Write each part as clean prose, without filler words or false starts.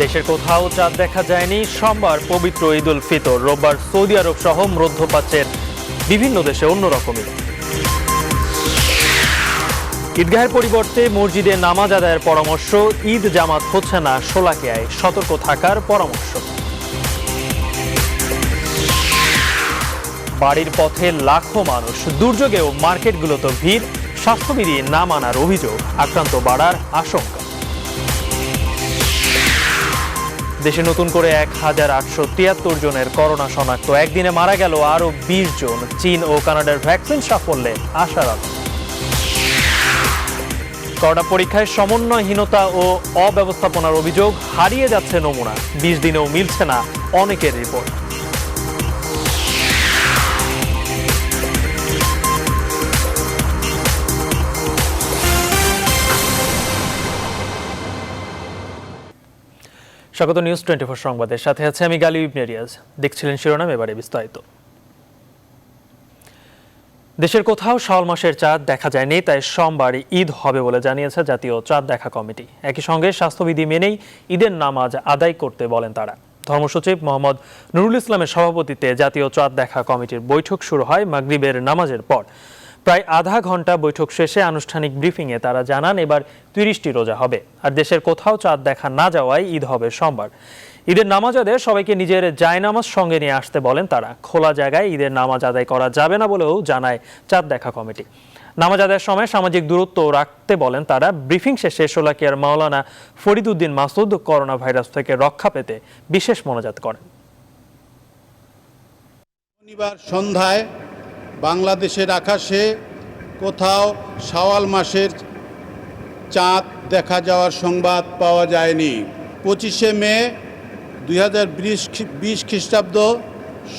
দেশের কোথাও চাঁদ দেখা যায়নি। সোমবার পবিত্র ঈদ উল ফিতর, রোববার সৌদি আরব সহ মধ্যপ্রাচ্যের বিভিন্ন দেশে অন্যরকমই। ঈদগাহের পরিবর্তে মসজিদে নামাজ আদায়ের পরামর্শ। ঈদ জামাত হচ্ছে না শোলাকিয়ায়, সতর্ক থাকার পরামর্শ। বাড়ির পথে লাখো মানুষ, দুর্যোগেও মার্কেটগুলোতে ভিড়। স্বাস্থ্যবিধি না মানার অভিযোগ, আক্রান্ত বাড়ার আশঙ্কা। দেশে নতুন করে 1873 জনের করোনা শনাক্ত। একদিনে মারা গেল আরো 20 জন। চীন ও কানাডার ভ্যাকসিন সাফল্যে আশার আলো। করোনা পরীক্ষায় সমন্বয়হীনতা ও অব্যবস্থাপনার অভিযোগ, হারিয়ে যাচ্ছে নমুনা। 20 দিনেও মিলছে না অনেকের রিপোর্ট। স্বাগত নিউজ 24 সংবাদের সাথে আছে আমি গালিব ইবনে রিয়াজ। দেখছিলেন শিরোনাম, এবারে বিস্তারিত। দেশের কোথাও শাওয়াল মাসের চাঁদ দেখা যায়নি, তাই সোমবার ঈদ হবে বলে জানিয়েছে জাতীয় চাঁদ দেখা কমিটি। একই সঙ্গে স্বাস্থ্যবিধি মেনেই ঈদের নামাজ আদায় করতে বলেন তারা। ধর্মসচিব মোহাম্মদ নুরুল ইসলামের সভাপতিত্বে জাতীয় চাঁদ দেখা কমিটির বৈঠক শুরু হয় মাগরিবের নামাজের পর। প্রায় আধা ঘন্টা বৈঠক শেষে আনুষ্ঠানিক ব্রিফিংয়ে তারা জানান এবার 30টি রোজা হবে। আর দেশের কোথাও চাঁদ দেখা না যাওয়ায় ঈদ হবে সোমবার। ঈদের নামাজ আদায়ে সবাইকে নিজের জায়নামাজ সঙ্গে নিয়ে আসতে বলেন তারা। খোলা জায়গায় ঈদের নামাজ আদায় করা যাবে না বলেও জানায় চাঁদ দেখা কমিটি। নামাজ আদায়ের সময় সামাজিক দূরত্ব রাখতে বলেন তারা। ব্রিফিং শেষে শোলাকিয়ার মাওলানা ফরিদ উদ্দিন মাসুদ করোনা ভাইরাস থেকে রক্ষা পেতে বিশেষ মোনাজাত করেন। শনিবার সন্ধ্যায় বাংলাদেশের আকাশে কোথাও শাওয়াল মাসের চাঁদ দেখা যাওয়ার সংবাদ পাওয়া যায়নি। 25শে মে 2020 খ্রিস্টাব্দ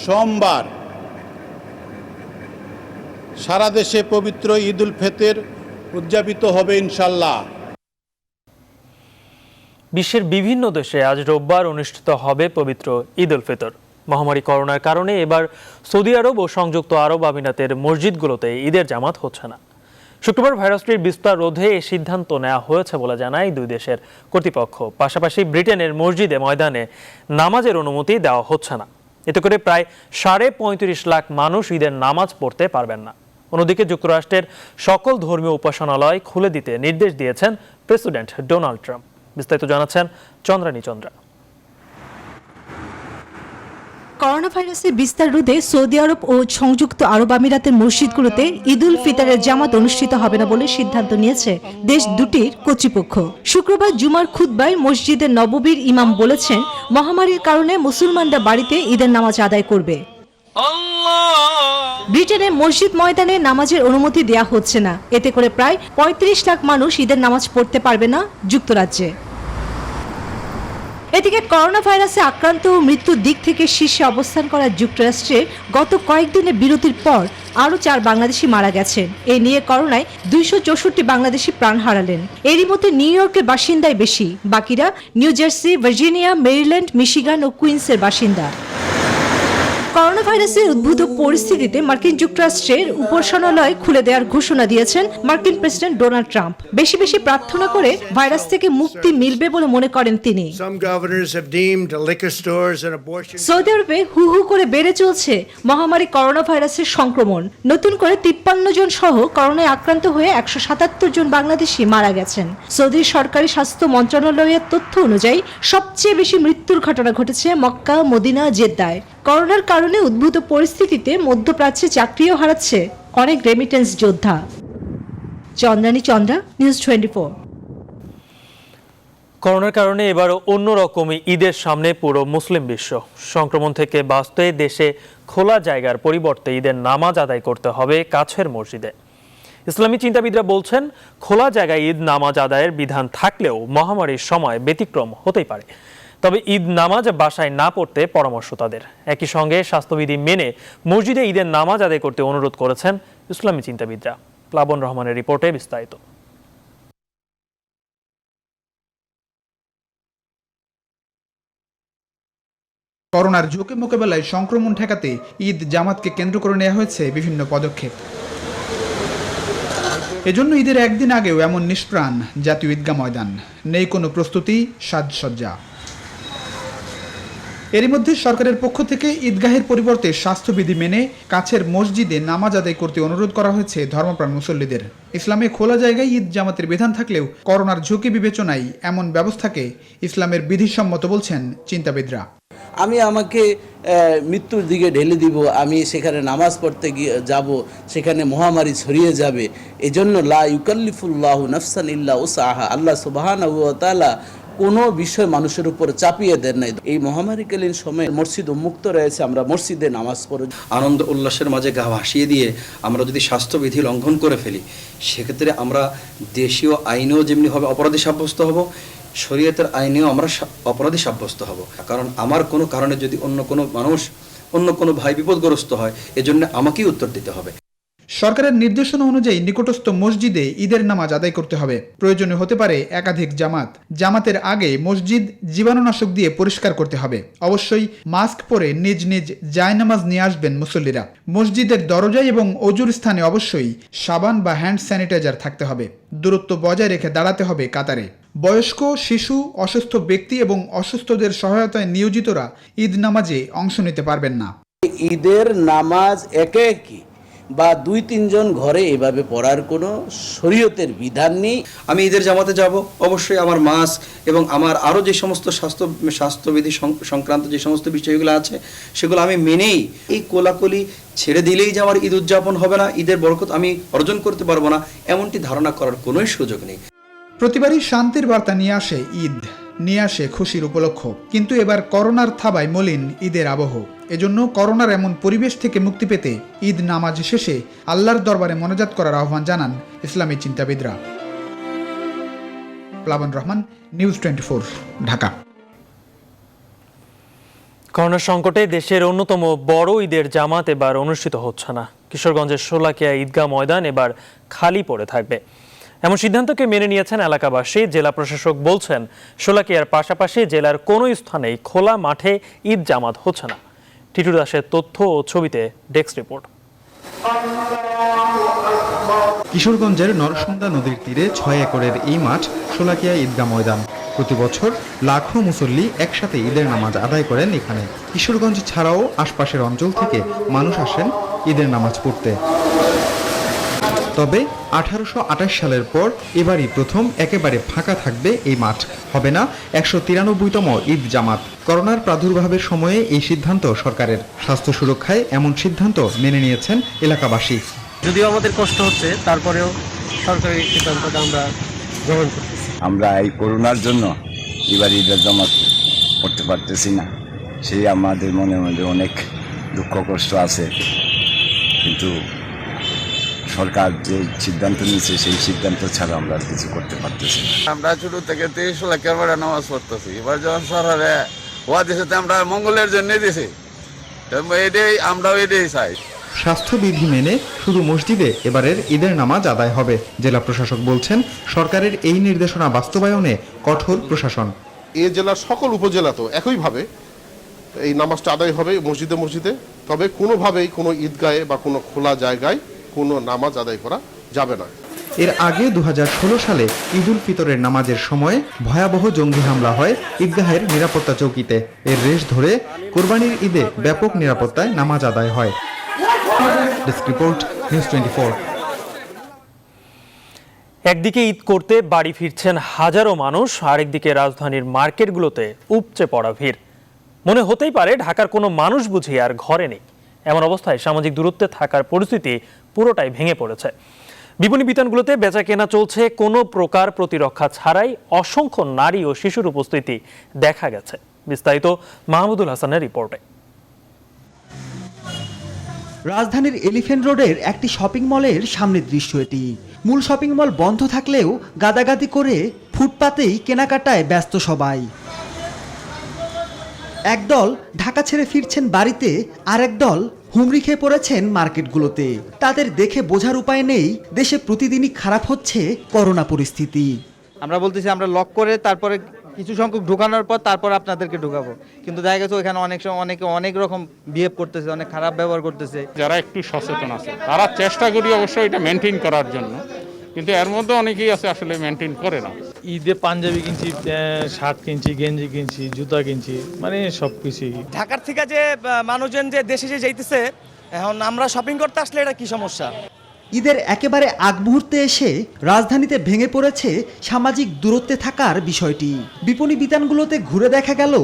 সোমবার সারা দেশে পবিত্র ঈদ উল ফিতর উদযাপিত হবে ইনশাল্লাহ। বিশ্বের বিভিন্ন দেশে আজ রোববার অনুষ্ঠিত হবে পবিত্র ঈদ উল ফিতর। মহামারী করোনার কারণে এবার সৌদি আরব ও সংযুক্ত আরব আমিরাতের মসজিদগুলোতে ঈদের জামাত হচ্ছে না। শুক্রবার ভাইরাসটির বিস্তার রোধে এই সিদ্ধান্ত নেওয়া হয়েছে বলে জানায় দুই দেশের কর্তৃপক্ষ। পাশাপাশি ব্রিটেনের মসজিদে ময়দানে নামাজের অনুমতি দেওয়া হচ্ছে না। এতে করে প্রায় 35.5 লাখ মানুষ ঈদের নামাজ পড়তে পারবেন না। অন্যদিকে যুক্তরাষ্ট্রের সকল ধর্মীয় উপাসনালয় খুলে দিতে নির্দেশ দিয়েছেন প্রেসিডেন্ট ডোনাল্ড ট্রাম্প। বিস্তারিত জানাচ্ছেন চন্দ্রানী চন্দ্রা। করোনা ভাইরাসের বিস্তার রোধে সৌদি আরব ও সংযুক্ত আরব আমিরাতের মসজিদগুলোতে ঈদ উল ফিতরের জামাত অনুষ্ঠিত হবে না বলে সিদ্ধান্ত নিয়েছে দেশ দুটির কর্তৃপক্ষ। শুক্রবার জুমার খুতবায় মসজিদে নববীর ইমাম বলেছেন, মহামারীর কারণে মুসলমানরা বাড়িতে ঈদের নামাজ আদায় করবে। ব্রিটেনের মসজিদ ময়দানে নামাজের অনুমতি দেয়া হচ্ছে না। এতে করে প্রায় 35 লাখ মানুষ ঈদের নামাজ পড়তে পারবে না যুক্তরাজ্যে। এদিকে করোনা ভাইরাসে আক্রান্ত ও মৃত্যুর দিক থেকে শীর্ষে অবস্থান করা যুক্তরাষ্ট্রে গত কয়েকদিনের বিরতির পর আরও 4 বাংলাদেশি মারা গেছেন। এ নিয়ে করোনায় 264 বাংলাদেশি প্রাণ হারালেন। এরই মধ্যে নিউ ইয়র্কের বাসিন্দাই বেশি, বাকিরা New Jersey, Virginia, Maryland, Michigan ও কুইন্সের বাসিন্দা। করোনা ভাইরাসের উদ্ভূত পরিস্থিতিতে মার্কিন যুক্তরাষ্ট্রের উপাসনালয় খুলে দেওয়ার ঘোষণা দিয়েছেন মার্কিন প্রেসিডেন্ট ডোনাল্ড ট্রাম্প। বেশি বেশি প্রার্থনা করে ভাইরাস থেকে মুক্তি মিলবে বলে মনে করেন তিনি। সৌদি আরবে হু হু করে বেড়ে চলছে মহামারী করোনা ভাইরাসের সংক্রমণ। নতুন করে 53 জন সহ করোনায় আক্রান্ত হয়ে 177 জন বাংলাদেশি মারা গেছেন। সৌদির সরকারি স্বাস্থ্য মন্ত্রণালয়ের তথ্য অনুযায়ী সবচেয়ে বেশি মৃত্যুর ঘটনা ঘটেছে মক্কা, মদিনা, জেদ্দায়। করোনার কারণে উদ্ভূত পরিস্থিতিতে মধ্যপ্রাচ্যে চাকরিও হারাচ্ছে অনেক রেমিটেন্স যোদ্ধা। চন্দ্রানী চন্দ্রা, নিউজ 24। করোনার কারণে এবার অন্যরকমই ঈদের সামনে পুরো মুসলিম বিশ্ব। সংক্রমণ থেকে বাঁচতে দেশে খোলা জায়গার পরিবর্তে ঈদের নামাজ আদায় করতে হবে কাছের মসজিদে। ইসলামী চিন্তাবিদরা বলছেন, খোলা জায়গায় ঈদ নামাজ আদায়ের বিধান থাকলেও মহামারীর সময় ব্যতিক্রম হতেই পারে। তবে ঈদ নামাজ বাসায় না পড়তে পরামর্শ তাদের। একই সঙ্গে স্বাস্থ্যবিধি মেনে মসজিদে ঈদের নামাজ আদায় করতে অনুরোধ করেছেন ইসলামী চিন্তাবিদরা। প্লাবন রহমানের রিপোর্টে বিস্তারিত। করোনার ঝুঁকি মোকাবেলায় সংক্রমণ ঠেকাতে ঈদ জামাতকে কেন্দ্র করে নেওয়া হয়েছে বিভিন্ন পদক্ষেপ। এজন্য ঈদের একদিন আগেও এমন নিষ্প্রাণ জাতীয় ঈদগাহ ময়দান, নেই কোনো প্রস্তুতি, সাজসজ্জা। এরই মধ্যে সরকারের পক্ষ থেকে ঈদগাহের পরিবর্তে স্বাস্থ্যবিধি মেনে কাছের মসজিদে নামাজ আদায় করতে অনুরোধ করা হয়েছে ধর্মপ্রাণ মুসল্লিদের। ইসলামে খোলা জায়গায় ঈদ জামাতের বিধান থাকলেও করোনার ঝুঁকি বিবেচনায় এমন ব্যবস্থাকে ইসলামের বিধিসম্মত বলছেন চিন্তাবিদরা। আমি আমাকে মৃত্যুর দিকে ঢেলে দিব, আমি সেখানে নামাজ পড়তে গিয়ে যাব, সেখানে মহামারী ছড়িয়ে যাবে, এজন্য লা ইউকাল্লিফুল্লাহু নাফসান ইল্লা উসআহা, আল্লাহ সুবহানাহু ওয়া তাআলা কোনো বিষয় মানুষের উপর চাপিয়ে দেন নাই। এই মহামারীকালীন সময়ে মসজিদ উন্মুক্ত রয়েছে, আমরা মসজিদে নামাজ পড়ব। আনন্দ উল্লাসের মাঝে গা ভাসিয়ে দিয়ে আমরা যদি স্বাস্থ্যবিধি লঙ্ঘন করে ফেলি, সেক্ষেত্রে আমরা দেশীয় আইনেও যেমনিভাবে অপরাধী সাব্যস্ত হব, শরীয়তের আইনেও আমরা অপরাধী সাব্যস্ত হব। কারণ আমার কোনো কারণে যদি অন্য কোনো মানুষ, অন্য কোনো ভাই বিপদগ্রস্ত হয়, এজন্য আমাকেই উত্তর দিতে হবে। সরকারের নির্দেশনা অনুযায়ী নিকটস্থ মসজিদে ঈদের নামাজ আদায় করতে হবে। প্রয়োজনে হতে পারে একাধিক জামাত। জামাতের আগে মসজিদ জীবাণুনাশক দিয়ে পরিষ্কার করতে হবে। অবশ্যই মাস্ক পরে নিজ নিজ জায়নামাজ নিয়ে আসবেন মুসল্লিরা। মসজিদের দরজায় এবং অজুর স্থানে অবশ্যই সাবান বা হ্যান্ড স্যানিটাইজার থাকতে হবে। দূরত্ব বজায় রেখে দাঁড়াতে হবে কাতারে। বয়স্ক, শিশু, অসুস্থ ব্যক্তি এবং অসুস্থদের সহায়তায় নিয়োজিতরা ঈদ নামাজে অংশ নিতে পারবেন না। ঈদের নামাজ একে একই বা ২-৩ জন ঘরে এভাবে পড়ার কোনো শরীয়তের বিধান নেই। আমি ঈদের জামাতে যাব, অবশ্যই আমার মাস্ক এবং আমার আরও যে সমস্ত স্বাস্থ্যবিধি সংক্রান্ত যে সমস্ত বিষয়গুলো আছে, সেগুলো আমি মেনেই এই কোলাকুলি ছেড়ে দিলেই যে আমার ঈদ উদযাপন হবে না, ঈদের বরকত আমি অর্জন করতে পারবো না, এমনটি ধারণা করার কোনোই সুযোগ নেই। প্রতিবারই শান্তির বার্তা নিয়ে আসে ঈদ, নিয়ে আসে খুশির উপলক্ষ। কিন্তু এবার করোনার থাবায় মলিন ঈদের আবহ। এজন্য করোনার এমন পরিবেশ থেকে মুক্তি পেতে ঈদ নামাজ শেষে আল্লাহর দরবারে মোনাজাত করার আহ্বান জানান ইসলামী চিন্তাবিদরা। প্লাবন রহমান, নিউজ 24, ঢাকা। করোনা সংকটে দেশের অন্যতম বড় ঈদের জামাত এবার অনুষ্ঠিত হচ্ছে না। কিশোরগঞ্জের শোলাকিয়া ঈদগাহ ময়দান এবার খালি পড়ে থাকবে, এমন সিদ্ধান্তকে মেনে নিয়েছেন এলাকাবাসী। জেলা প্রশাসক বলছেন, শোলাকিয়ার পাশাপাশি জেলার কোনো স্থানেই খোলা মাঠে ঈদ জামাত হচ্ছে না। টিটু দাসের তথ্য ও ছবিতে ডেস্ক রিপোর্ট। কিশোরগঞ্জের নরসুন্দা নদীর তীরে ৬ একরের এই মাঠ শোলাকিয়া ঈদগাহ ময়দান। প্রতি বছর লাখো মুসল্লি একসাথে ঈদের নামাজ আদায় করেন এখানে। কিশোরগঞ্জ ছাড়াও আশপাশের অঞ্চল থেকে মানুষ আসেন ঈদের নামাজ পড়তে। তবে 1828 সালের পর এবারই প্রথম একেবারে ফাঁকা থাকবে এই মাঠ। হবে না 193তম ঈদ জামাত। করোনার প্রাদুর্ভাবের সময়ে এই সিদ্ধান্ত সরকারের। স্বাস্থ্য সুরক্ষায় এমন সিদ্ধান্ত মেনে নিয়েছেন এলাকাবাসী। যদিও আমাদের কষ্ট হচ্ছে, তারপরেও সরকারি সিদ্ধান্তটা আমরা গ্রহণ করতেছি। আমরা এই করোনার জন্য এবার ঈদের জামাত করতে পারতেছি না, সেই আমাদের মনের মধ্যে অনেক দুঃখ কষ্ট আছে। কিন্তু সরকার যে সিদ্ধান্ত নিয়েছে সেই সিদ্ধান্ত ছাড়া আমরা আর কিছু করতে পারতেছি না। আমরা শুরু থেকে 23 লাখের নামাজ পড়তেছি। এবার যখন সরকারে ওয়া দিয়েছে, আমরা মঙ্গলের জন্য দিয়েছি, এটাই আমরাও এটাই চাই। স্বাস্থ্যবিধি মেনে শুধু মসজিদে এবারের ঈদের নামাজ আদায় হবে। জেলা প্রশাসক বলছেন, সরকারের এই নির্দেশনা বাস্তবায়নে কঠোর প্রশাসন। এ জেলার সকল উপজেলাতেও একইভাবে এই নামাজটা আদায় হবে মসজিদে মসজিদে। তবে কোনোভাবেই কোনো ঈদগাহে বা কোনো খোলা জায়গায় কোনো নামাজ আদায় করা যাবে না। এর আগে 2016 সালে ঈদুল ফিতরের নামাজের সময় ভয়াবহ জঙ্গি হামলা হয় ঈদগাহের নিরাপত্তা চৌকিতে। এর রেশ ধরে কোরবানির ঈদে ব্যাপক নিরাপত্তায় নামাজ আদায় হয়। Desk report, news 24। একদিকে ঈদ করতে বাড়ি ফিরছেন হাজারো মানুষ, আরেকদিকে রাজধানীর মার্কেটগুলোতে উপচে পড়া ভিড়। মনে হতেই পারে ঢাকার কোনো মানুষ বুঝি আর ঘরে নেই। এমন অবস্থায় সামাজিক দূরত্বে থাকার পরিস্থিতি পুরোটাই ভেঙে পড়েছে। বিপণী বিতানগুলোতে বেচা কেনা চলছে কোনো প্রকার প্রতিরক্ষা ছাড়াই। অসংখ্য নারী ও শিশুর উপস্থিতি দেখা গেছে। বিস্তারিত মাহমুদুল হাসানের রিপোর্টে। রাজধানীর এলিফ্যান্ট রোডের একটি শপিং মলের সামনের দৃশ্য এটি। মূল শপিং মল বন্ধ থাকলেও গাদাগাদি করে ফুটপাতেই কেনাকাটায় ব্যস্ত সবাই। একদল ঢাকা ছেড়ে ফিরছেন বাড়িতে, আর একদল হুমড়ি খেয়ে পড়েছেন মার্কেটগুলোতে। তাদের দেখে বোঝার উপায় নেই দেশে প্রতিদিনই খারাপ হচ্ছে করোনা পরিস্থিতি। আমরা বলতেছি আমরা লক করে তারপরে কিছু সংখ্যক ঢোকানোর পর তারপর আপনাদেরকে ঢোকাবো, কিন্তু দেখা গেছে ওখানে অনেক সময় অনেকে অনেক রকম বিহেভ করতেছে, অনেক খারাপ ব্যবহার করতেছে। যারা একটু সচেতন আছে তারা চেষ্টা করি অবশ্যই এটা মেনটেন করার জন্য, কিন্তু এর মধ্যে অনেকেই আছে আসলে মেনটেন করে না। ঈদে পাঞ্জাবি কিনছি, শার্ট কিনছি, গেঞ্জি কিনছি, জুতা কিনছি, মানে সব কিছুই। ঢাকার থেকে যে মানুষজন যে দেশে যে যাইতেছে, এখন আমরা শপিং করতে আসলে এটা কি সমস্যা? ঈদের একেবারে আগ মুহূর্তে এসে রাজধানীতে ভেঙে পড়েছে সামাজিক দূরত্বে থাকার বিষয়টি। বিপণী বিতানগুলোতে ঘুরে দেখা গেল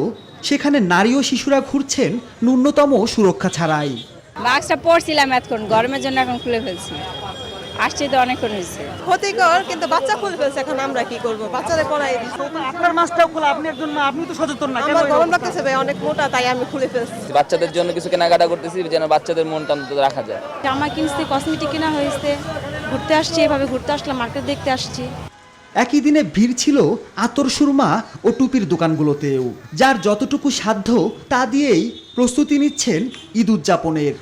সেখানে নারী ও শিশুরা ঘুরছেন ন্যূনতম সুরক্ষা ছাড়াই। মাস্কটা পরছিলাম এতক্ষণ, গরমের জন্য এখন খুলে ফেলছি। আসছে তো অনেকক্ষণ হয়েছে। ক্ষতিকর, কিন্তু বাচ্চা খুলে ফেলছে, এখন আমরা কি করব? বাচ্চাদের পড়াই দিচ্ছি। আপনার মাস্কটাও খোলা, আপনি একজন মা, আপনি তো সচেতন না। আমার গরম লাগতেছে ভাই, অনেক মোটা, তাই আমি খুলে ফেলছি। বাচ্চাদের জন্য কিছু কেনাকাটা করতেছি যেন বাচ্চাদের মনটা অন্তত রাখা যায়। জামা কিনতে, কসমেটিক কেনা হয়েছে, ঘুরতে আসছি, এভাবে ঘুরতে আসলাম, মার্কেট দেখতে আসছি। একই দিনে ভিড় ছিল আতর সুরমা ও টুপির দোকানগুলোতেও। যার যতটুকু সাধ্য তা দিয়েই প্রস্তুতি নিচ্ছেন ঈদ উদযাপনের।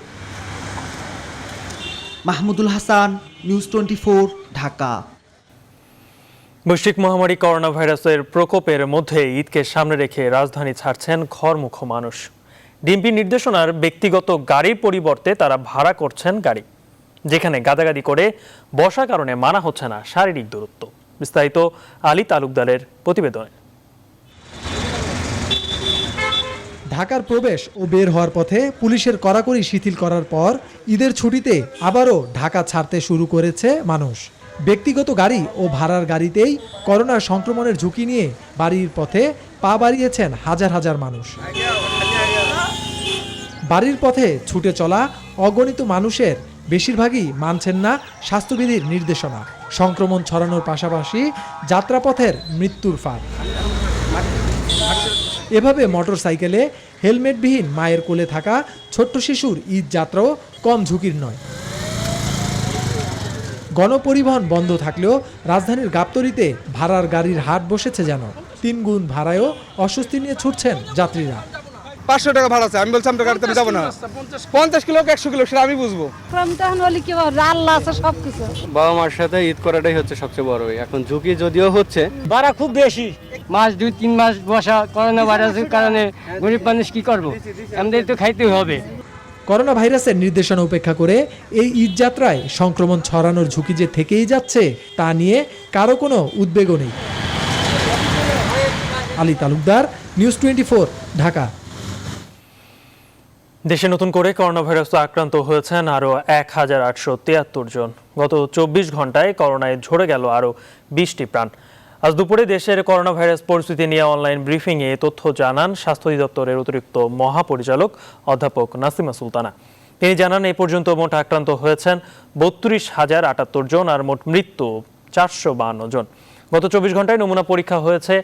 মাহমুদুল হাসান, নিউজ 24, ঢাকা। বৈশ্বিক মহামারী করোনা ভাইরাসের প্রকোপের মধ্যে ঈদকে সামনে রেখে রাজধানী ছাড়ছেন ঘরমুখো মানুষ। ডিএমপি নির্দেশনার ব্যক্তিগত গাড়ির পরিবর্তে তারা ভাড়া করছেন গাড়ি, যেখানে গাদাগাদি করে বসার কারণে মানা হচ্ছে না শারীরিক দূরত্ব। বিস্তারিত আলী তালুকদারের প্রতিবেদনে। ঢাকার প্রবেশ ও বের হওয়ার পথে পুলিশের কড়াকড়ি শিথিল করার পর ঈদের ছুটিতে আবারও ঢাকা ছাড়তে শুরু করেছে মানুষ। ব্যক্তিগত গাড়ি ও ভাড়ার গাড়িতেই করোনার সংক্রমণের ঝুঁকি নিয়ে বাড়ির পথে পা বাড়িয়েছেন হাজার হাজার মানুষ। বাড়ির পথে ছুটে চলা অগণিত মানুষের বেশিরভাগই মানছেন না স্বাস্থ্যবিধির নির্দেশনা। সংক্রমণ ছড়ানোর পাশাপাশি যাত্রাপথের মৃত্যুর ফাঁদ। এভাবে মোটরসাইকেলে হেলমেটবিহীন মায়ের কোলে থাকা ছোট্ট শিশুর ঈদ যাত্রাও কম ঝুঁকির নয়। গণপরিবহন বন্ধ থাকলেও রাজধানীর গাবতলীতে ভাড়ার গাড়ির হাট বসেছে যেন। 3 গুণ ভাড়ায়ও অস্বস্তি নিয়ে ছুটছেন যাত্রীরা। 500 টাকা ভাড়া আছে, আমি বলছি আমরা গাড়িতে যাবো না। 50 কিলো 100 কিলো সেটা আমি বুঝবো। বাবা মার সাথে ঈদ করাটাই হচ্ছে সবচেয়ে বড়। এখন ঝুঁকি যদিও হচ্ছে, ভাড়া খুব বেশি, মাস 2-3 মাস বসা, করোনা ভাইরাসের কারণে গরিব মানুষ কি করবো, আমাদের তো খাইতেই হবে। করোনা ভাইরাসের নির্দেশনা উপেক্ষা করে এই ঈদ যাত্রায় সংক্রমণ ছড়ানোর ঝুঁকি যে থেকেই যাচ্ছে তা নিয়ে কারো কোনো উদ্বেগও নেই। আলী তালুকদার, নিউজ 24, ঢাকা। দেশে নতুন করে করোনা ভাইরাসে আক্রান্ত হয়েছেন আরও 1873 জন। গত 24 ঘন্টায় করোনায় ঝরে গেল আরও 20টি প্রাণ। আজ দুপুরে দেশের করোনা ভাইরাস পরিস্থিতি নিয়ে অনলাইন ব্রিফিংয়ে তথ্য জানান স্বাস্থ্য অধিদপ্তরের অতিরিক্ত মহাপরিচালক অধ্যাপক নাসিমা সুলতানা। তিনি জানান, এই পর্যন্ত মোট আক্রান্ত হয়েছেন 32,078 জন আর মোট মৃত্যু 452 জন। গত 24 ঘন্টায় নমুনা পরীক্ষা হয়েছে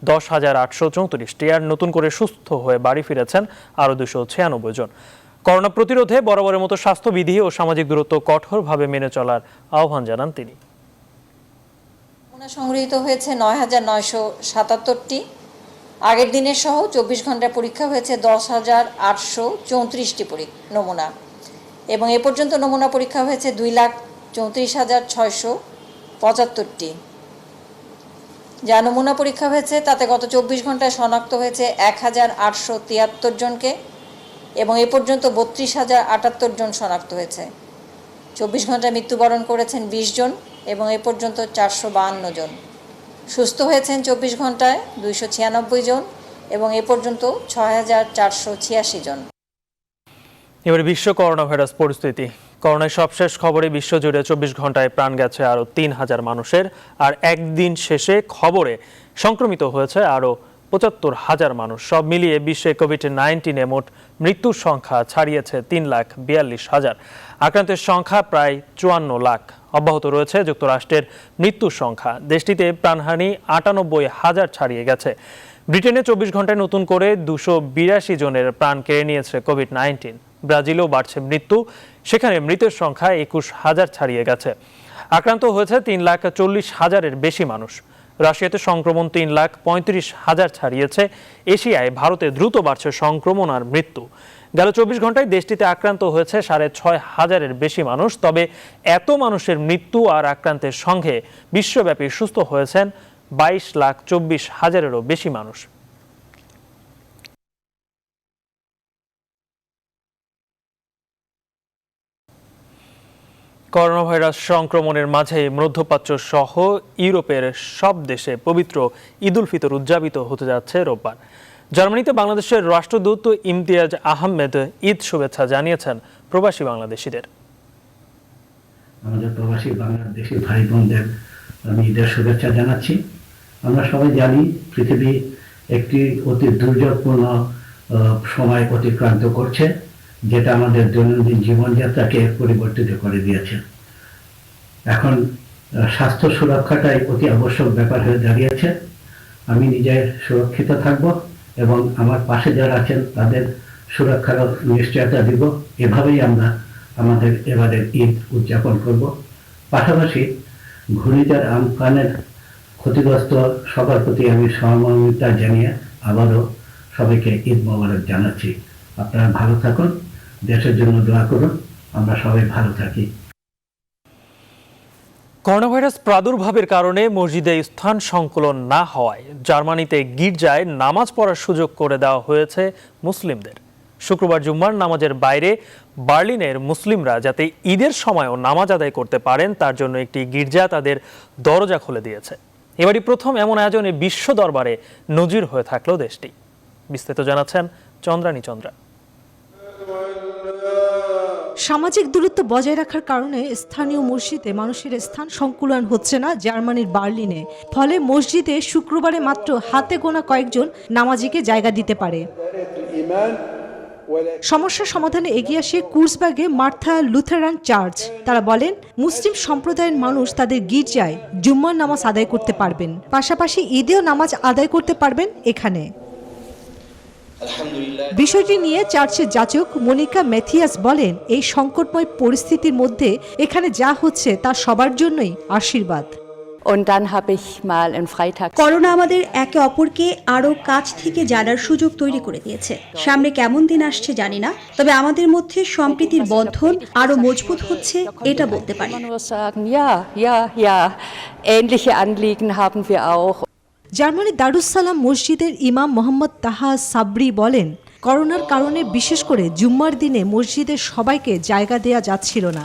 10,834টি আর নতুন করে সুস্থ হয়ে বাড়ি ফিরেছেন আরও 296 জন। করোনা প্রতিরোধে বরাবরের মতো স্বাস্থ্যবিধি ও সামাজিক দূরত্ব কঠোরভাবে মেনে চলার আহ্বান জানান তিনি। নমুনা সংগৃহীত হয়েছে 9,977টি। আগের দিনের সহ 24 ঘন্টায় পরীক্ষা হয়েছে 10,834টি নমুনা এবং এ পর্যন্ত নমুনা পরীক্ষা হয়েছে 2,34,675টি। যা নমুনা পরীক্ষা হয়েছে তাতে গত 24 ঘন্টায় শনাক্ত হয়েছে 1,873 জনকে এবং এ পর্যন্ত 32,078 জন শনাক্ত হয়েছে। 24 ঘন্টায় মৃত্যুবরণ করেছেন 20 জন এবং এ পর্যন্ত 452 জন। সুস্থ হয়েছেন 24 ঘন্টায় 296 জন এবং এ পর্যন্ত 6,486 জন। এবারে বিশ্ব করোনা ভাইরাস পরিস্থিতি। করোনায় সবশেষ খবরে বিশ্বজুড়ে 24 ঘন্টায় প্রাণ গেছে আরও 3,000 মানুষের আর একদিন শেষে খবরে সংক্রমিত হয়েছে আরও 75,000 মানুষ। সব মিলিয়ে বিশ্বে কোভিড-19 মোট মৃত্যুর সংখ্যা ছাড়িয়েছে 3,42,000। আক্রান্তের সংখ্যা প্রায় 54 লাখ। অব্যাহত রয়েছে যুক্তরাষ্ট্রের মৃত্যুর সংখ্যা। দেশটিতে প্রাণহানি 98,000 ছাড়িয়ে গেছে। ব্রিটেনে 24 ঘন্টায় নতুন করে 282 জনের প্রাণ কেড়ে নিয়েছে কোভিড-19। ব্রাজিলেও বাড়ছে মৃত্যু, সেখানে মৃতের সংখ্যা 21,000 ছাড়িয়ে গেছে। আক্রান্ত হয়েছে 3,40,000-এর বেশি মানুষ। রাশিয়াতে সংক্রমণ 3,35,000 ছাড়িয়েছে। এশিয়ায় ভারতে দ্রুত বাড়ছে সংক্রমণ আর মৃত্যু। গেল 24 ঘন্টায় দেশটিতে আক্রান্ত হয়েছে 6,500-এর বেশি মানুষ। তবে এত মানুষের মৃত্যু আর আক্রান্তের সঙ্গে বিশ্বব্যাপী সুস্থ হয়েছেন 22,24,000-এরও বেশি মানুষ। করোনা ভাইরাস সংক্রমণের মাঝে মধ্যপ্রাচ্য সহ ইউরোপের সব দেশে পবিত্র ঈদ উল ফিতর উদযাপিত হতে যাচ্ছে রোববার। জার্মানিতে বাংলাদেশের রাষ্ট্রদূত ইমতিয়াজ আহমেদ ঈদ শুভেচ্ছা জানিয়েছেন প্রবাসী বাংলাদেশিদের। আমাদের প্রবাসী বাংলাদেশি ভাই বোনদের আমি ঈদের শুভেচ্ছা জানাচ্ছি। আমরা সবাই জানি পৃথিবী একটি অতি দুর্যোগপূর্ণ সময় অতিক্রান্ত করছে, যেটা আমাদের দৈনন্দিন জীবনযাত্রাকে পরিবর্তিত করে দিয়েছে। এখন স্বাস্থ্য সুরক্ষাটাই অতি আবশ্যক ব্যাপার হয়ে দাঁড়িয়েছে। আমি নিজে সুরক্ষিত থাকব এবং আমার পাশে যারা আছেন তাদের সুরক্ষার নিশ্চয়তা দিব। এভাবেই আমরা আমাদের এবারের ঈদ উদযাপন করব। পাশাপাশি ঘূর্ণিঝড় আমফানের ক্ষতিগ্রস্ত সবার প্রতি আমি সহমর্মিতা জানিয়ে আবারও সবাইকে ঈদ মোবারক জানাচ্ছি। আপনারা ভালো থাকুন, দেশের জন্য দোয়া করুন, আমরা সবাই ভালো থাকি। করোনা ভাইরাস প্রাদুর্ভাবের কারণে মসজিদে স্থান সংকুলন না হওয়ায় জার্মানিতে গির্জায় নামাজ পড়ার সুযোগ করে দেওয়া হয়েছে মুসলিমদের। শুক্রবার জুম্মার নামাজের বাইরে বার্লিনের মুসলিমরা যাতে ঈদের সময়ও নামাজ আদায় করতে পারেন তার জন্য একটি গির্জা তাদের দরজা খুলে দিয়েছে। এবারই প্রথম এমন আয়োজনে বিশ্ব দরবারে নজির হয়ে থাকলো দেশটি। বিস্তারিত জানাচ্ছেন চন্দ্রানী চন্দ্রা। সামাজিক দূরত্ব বজায় রাখার কারণে স্থানীয় মসজিদে মানুষের স্থান সংকুলন হচ্ছে না জার্মানির বার্লিনে। ফলে মসজিদে শুক্রবারে মাত্র হাতে গোনা কয়েকজন নামাজিকে জায়গা দিতে পারে। সমস্যার সমাধানে এগিয়ে আসে কুর্সবার্গে মার্থা লুথেরান চার্চ। তারা বলেন মুসলিম সম্প্রদায়ের মানুষ তাদের গির্জায় জুম্মার নামাজ আদায় করতে পারবেন, পাশাপাশি ঈদেও নামাজ আদায় করতে পারবেন এখানে। বিষয়টি নিয়ে চার্চের যাজক মনিকা ম্যাথিয়াস বলেন এই সংকটময় পরিস্থিতির মধ্যে এখানে যা হচ্ছে তা সবার জন্যই আশীর্বাদ। করোনা আমাদের একে অপরকে আরো কাছ থেকে জানার সুযোগ তৈরি করে দিয়েছে। সামনে কেমন দিন আসছে জানি না, তবে আমাদের মধ্যে সম্প্রীতির বন্ধন আরো মজবুত হচ্ছে এটা বলতে পারি। জার্মানির দারুস-সালাম মসজিদের ইমাম মোহাম্মদ তাহা সাবরি বলেন করোনার কারণে বিশেষ করে জুম্মার দিনে মসজিদের সবাইকে জায়গা দেয়া যাচ্ছিল না।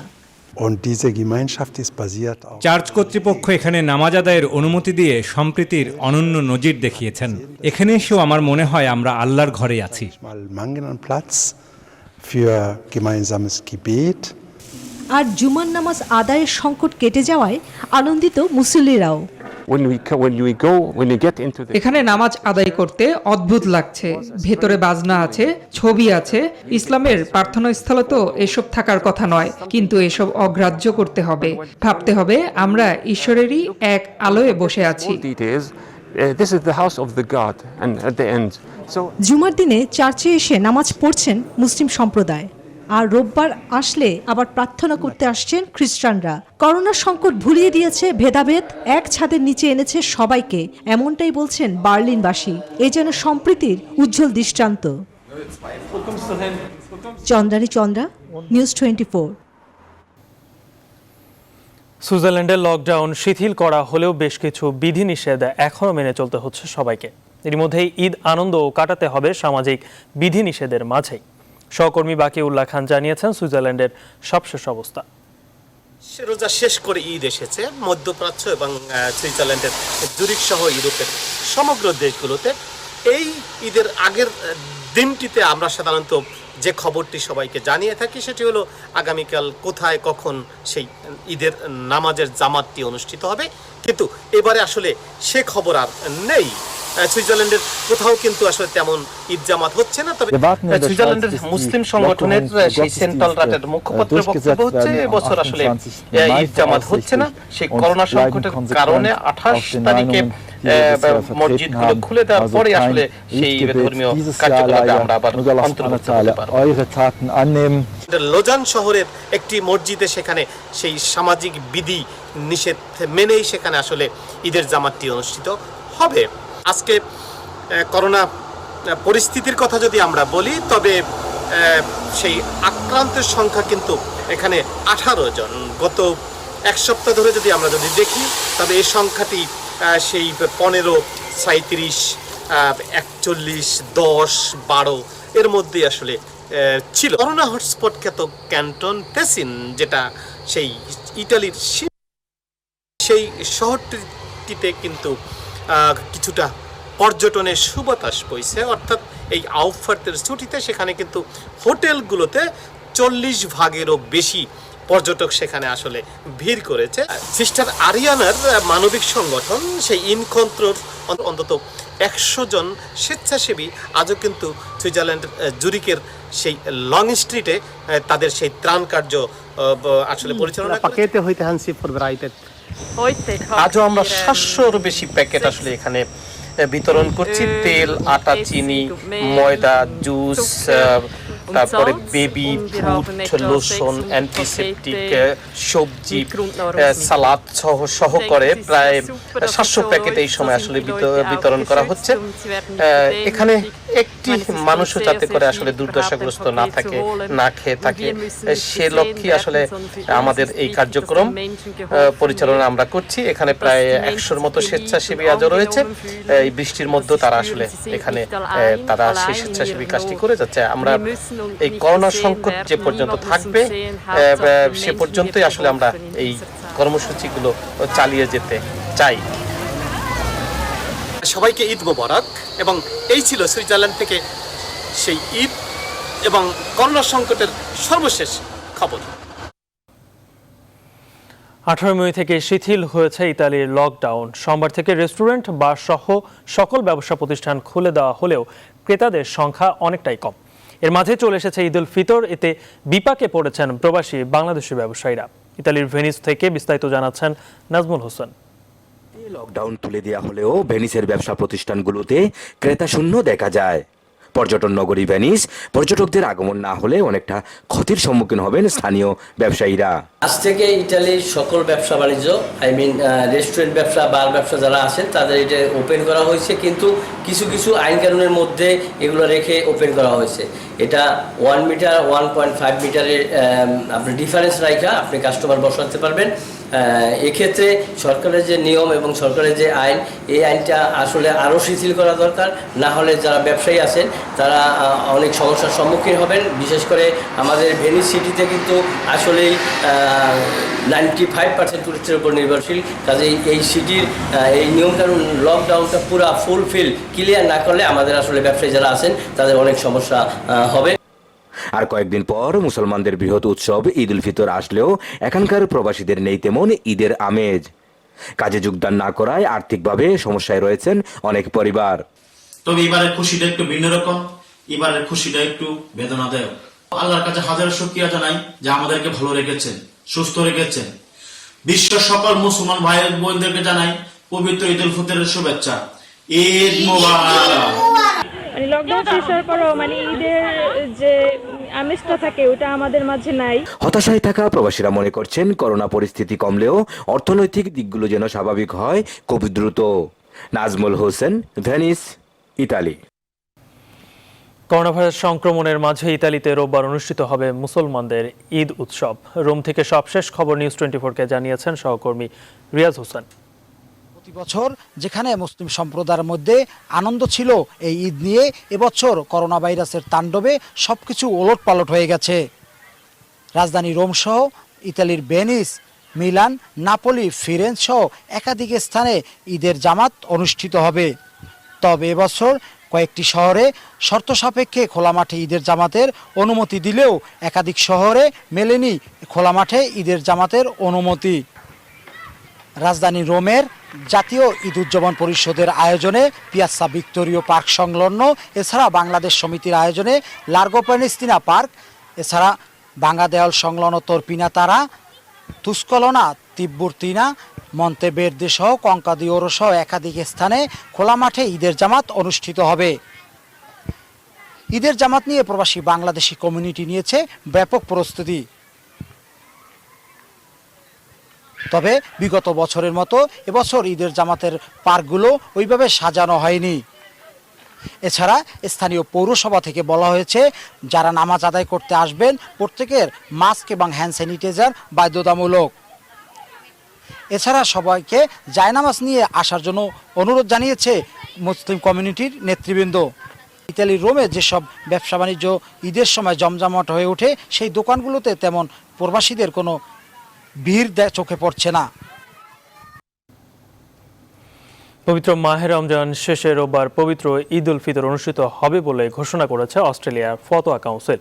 চার্চ কর্তৃপক্ষ এখানে নামাজ আদায়ের অনুমতি দিয়ে সম্প্রীতির অনন্য নজির দেখিয়েছেন। এখানে এসেও আমার মনে হয় আমরা আল্লাহর ঘরে আছি। আর জুমার নামাজ আদায়ের সংকট কেটে যাওয়ায় আনন্দিত মুসল্লিরাও। এখানে নামাজ আদায় করতে অদ্ভুত লাগছে। ভেতরে বাজনা আছে, ছবি আছে। ইসলামের প্রার্থনাস্থল তো এসব থাকার কথা নয়, কিন্তু এসব অগ্রাহ্য করতে হবে। ভাবতে হবে আমরা ঈশ্বরেরই এক আলোয় বসে আছি। জুমার দিনে চার্চে এসে নামাজ পড়ছেন মুসলিম সম্প্রদায়, আর রোববার আসলে আবার প্রার্থনা করতে আসছেন খ্রিস্টানরা। করোনার সংকট ভুলিয়ে দিয়েছে ভেদাভেদ, এক ছাদের নিচে এনেছে সবাইকে, এমনটাই বলছেন বার্লিনবাসী। এ যেন সম্প্রীতির উজ্জ্বল দৃষ্টান্ত। চন্দ্রানী চন্দ্রা, নিউজ 24। সুইজারল্যান্ডের লকডাউন শিথিল করা হলেও বেশ কিছু বিধিনিষেধ এখনও মেনে চলতে হচ্ছে সবাইকে। এর মধ্যেই ঈদ আনন্দ কাটাতে হবে সামাজিক বিধিনিষেধের মাঝেই। সহকর্মী বাকিউল্লাহ খান জানিয়েছেন সুইজারল্যান্ডের সবশেষ অবস্থা। রোজা শেষ করে ঈদ এসেছে মধ্যপ্রাচ্য এবং সুইজারল্যান্ডের জুরিখ সহ ইউরোপের সমগ্র দেশগুলোতে। এই ঈদের আগের দিনটিতে আমরা সাধারণত যে খবরটি সবাইকে জানিয়ে থাকি সেটি হলো আগামীকাল কোথায় কখন সেই ঈদের নামাজের জামাতটি অনুষ্ঠিত হবে, কিন্তু এবারে আসলে সে খবর আর নেই। সুইজারল্যান্ডের কোথাও কিন্তু আসলে তেমন ঈদ জামাত হচ্ছে না। তবে সুইজারল্যান্ডের মুসলিম সংগঠনের সেই সেন্ট্রাল রাটের মুখপাত্র বক্তব্য হচ্ছে এবছর আসলে ঈদ জামাত হচ্ছে না। সেই করোনা সংকটের কারণে 28 তারিখে মসজিদগুলো খুলে দেওয়ার পরে আসলে সেই ধর্মীয় কার্যকলাপে আমরা আবার অন্তর্ভুক্ত হতে পারব। লোজান শহরের একটি মসজিদে সেখানে সেই সামাজিক বিধি নিষেধ মেনেই সেখানে আসলে ঈদের জামাতটি অনুষ্ঠিত হবে। আজকে করোনা পরিস্থিতির কথা যদি আমরা বলি তবে সেই আক্রান্তের সংখ্যা কিন্তু এখানে 18 জন। গত এক সপ্তাহ ধরে যদি আমরা দেখি তবে এই সংখ্যাটি সেই 15, 37, 41, 10, 12 এর মধ্যে আসলে ছিল। করোনা হটস্পট খ্যাত ক্যান্টন তেসিন, যেটা সেই ইটালির সেই শহরটিতে কিন্তু কিছুটা পর্যটনের সুবাতাস বইছে, অর্থাৎ এই আউফার্তের ছুটিতে সেখানে কিন্তু হোটেলগুলোতে 40 ভাগেরও বেশি পর্যটক সেখানে আসলে ভিড় করেছে। সিস্টার আরিয়ানার মানবিক সংগঠন সেই ইনকন্ট্রোর অন্তত 100 জন স্বেচ্ছাসেবী আজও কিন্তু সুইজারল্যান্ড জুরিকের সেই লং স্ট্রিটে তাদের সেই ত্রাণ কার্য আসলে পরিচালনা করে। আজও আমরা 700-এরও বেশি প্যাকেট আসলে এখানে বিতরণ করছি। তেল, আটা, চিনি, ময়দা, জুস, তারপরে বেবি ফুড, লোশন, অ্যান্টিসেপটিক, সবজি, সালাদ সহ করে প্রায় 700 প্যাকেট এই সময় আসলে বিতরণ করা হচ্ছে। এখানে একটি মানুষও যাতে করে আসলে দুর্দশাগ্রস্ত না থাকে, না খেয়ে থাকে, সে লক্ষ্যে আসলে আমাদের এই কার্যক্রম পরিচালনা আমরা করছি। এখানে প্রায় 100-র মতো স্বেচ্ছাসেবী আজও রয়েছে। এই বৃষ্টির মধ্যে তারা আসলে এখানে তারা সেই স্বেচ্ছাসেবী কাজটি করে যাচ্ছে। আমরা এই করোনা সংকট যে পর্যন্ত থাকবে সে পর্যন্তই আসলে আমরা এই কর্মসূচিগুলো চালিয়ে যেতে চাই। সবাইকে ঈদ মোবারক। এবং এই ছিল সুইজারল্যান্ড থেকে সেই ঈদ এবং করোনা সংকটের সর্বশেষ খবর। 18 মে থেকে শিথিল হয়েছে ইতালির লকডাউন। সোমবার থেকে রেস্টুরেন্ট, বার সহ সকল ব্যবসা প্রতিষ্ঠান খুলে দেওয়া হলেও ক্রেতাদের সংখ্যা অনেকটাই কম। এর মাঝে চলে এসেছে ঈদ উল ফিতর। এতে বিপাকে পড়েছেন প্রবাসী বাংলাদেশি ব্যবসায়ীরা। ইতালির ভেনিস থেকে বিস্তারিত জানাচ্ছেন নাজমুল হোসেন। লকডাউন তুলে দেওয়া হলেও ভেনিসের ব্যবসা প্রতিষ্ঠানগুলোতে ক্রেতা শূন্য দেখা যায়। পর্যটন নগরী ভেনিস পর্যটকদের আগমন না হলে অনেকটা ক্ষতির সম্মুখীন হবেন স্থানীয় ব্যবসায়ীরা। আজ থেকে ইতালির সকল ব্যবসা বাণিজ্য, রেস্টুরেন্ট ব্যবসা, বার ব্যবসা যারা আছেন তাদের এটা ওপেন করা হয়েছে, কিন্তু কিছু কিছু আইন কানুনের মধ্যে এগুলো রেখে ওপেন করা হয়েছে। এটা 1 মিটার 1.5 মিটারের আপনি ডিফারেন্স রাখা আপনি কাস্টমার বসাতে পারবেন। এক্ষেত্রে সরকারের যে নিয়ম এবং সরকারের যে আইন, এই আইনটা আসলে আরও শিথিল করা দরকার। না হলে যারা ব্যবসায়ী আছেন তারা অনেক সমস্যার সম্মুখীন হবেন। বিশেষ করে আমাদের ভেনিস সিটিতে কিন্তু আসলেই 95% টুরিস্টের উপর নির্ভরশীল। কাজেই এই সিটির এই নিয়মকানুন লকডাউনটা পুরো ফুলফিল ক্লিয়ার না করলে আমাদের আসলে ব্যবসায়ী যারা আছেন তাদের অনেক সমস্যা হবে। আর কয়েকদিন পর মুসলমানদের বৃহৎ উৎসব ঈদ উল ফিতর আসলেও এখানকার প্রবাসীদের নেই তেমন ঈদের আমেজ। কাজে যোগদান না করায় আর্থিকভাবে সমস্যায় রয়েছেন অনেক পরিবার। তবে এবারের খুশিটা একটু ভিন্ন রকম, এবারের খুশিটা একটু বেদনাদায়ক। আল্লাহর কাছে হাজার শুকরিয়া জানাই যে আমাদেরকে ভালো রেখেছেন, সুস্থ রেখেছেন। বিশ্বের সকল মুসলমান ভাই বোনদেরকে জানাই পবিত্র ঈদ উল ফিতরের শুভেচ্ছা। ঈদ মোবারক। লকডাউন শেষ হওয়ার পরও ঈদের যে আমেজটা থাকে ওটা আমাদের মাঝে নাই। হতাশায় থাকা প্রবাসীরা মনে করছেন করোনা পরিস্থিতি কমলেও অর্থনৈতিক দিকগুলো যেন স্বাভাবিক হয় খুব দ্রুত। Nazmul Hossain, Venice, Italy. Corona virus সংক্রমণের মাঝে ইতালিতে রোববার অনুষ্ঠিত হবে মুসলমানদের ঈদ উৎসব। রোম থেকে সবশেষ খবর নিউজ 24-কে জানিয়েছেন সহকর্মী রিয়াজ হোসেন। প্রতি বছর যেখানে মুসলিম সম্প্রদায়ের মধ্যে আনন্দ ছিল এই ঈদ নিয়ে, এবছর করোনা ভাইরাসের তাণ্ডবে সবকিছু ওলটপালট হয়ে গেছে। রাজধানী রোম সহ ইতালির ভেনিস, মিলান, নাপোলি, ফিরেন্স সহ একাধিক স্থানে ঈদের জামাত অনুষ্ঠিত হবে। তবে এবছর কয়েকটি শহরে শর্ত সাপেক্ষে খোলা মাঠে ঈদের জামাতের অনুমতি দিলেও একাধিক শহরে মেলেনি খোলা মাঠে ঈদের জামাতের অনুমতি। রাজধানী রোমের জাতীয় ঈদ উদযাপন পরিষদের আয়োজনে পিয়াসা ভিক্টোরিয়া পার্ক সংলগ্ন, এছাড়া বাংলাদেশ সমিতির আয়োজনে লার্গো পেনিস্তিনা পার্ক, এছাড়া বাঙ্গা দেওয়াল সংলগ্ন তর্পিনা তারা, তুস্কলনা, তিব্বুরতিনা, মন্তেবের্দে সহ কঙ্কাদিওরো সহ একাধিক স্থানে খোলা মাঠে ঈদের জামাত অনুষ্ঠিত হবে। ঈদের জামাত নিয়ে প্রবাসী বাংলাদেশি কমিউনিটি নিয়েছে ব্যাপক প্রস্তুতি। তবে বিগত বছরের মতো এবছর ঈদের জামাতের পার্কগুলো ওইভাবে সাজানো হয়নি। এছাড়া স্থানীয় পৌরসভা থেকে বলা হয়েছে যারা নামাজ আদায় করতে আসবেন প্রত্যেকের মাস্ক এবং হ্যান্ড স্যানিটাইজার বাধ্যতামূলক। এছাড়া সবাইকে জায়নামাজ নিয়ে আসার জন্য অনুরোধ জানিয়েছে মুসলিম কমিউনিটির নেতৃবৃন্দ। ইতালির রোমে যেসব ব্যবসা বাণিজ্য ঈদের সময় জমজমাট হয়ে ওঠে সেই দোকানগুলোতে তেমন প্রবাসীদের কোনো ভিড় চোখে পড়ছে না। পবিত্র মাহে রমজান শেষে রোববার পবিত্র ঈদ উল ফিতর অনুষ্ঠিত হবে বলে ঘোষণা করেছে অস্ট্রেলিয়ার ফতোয়া কাউন্সিল।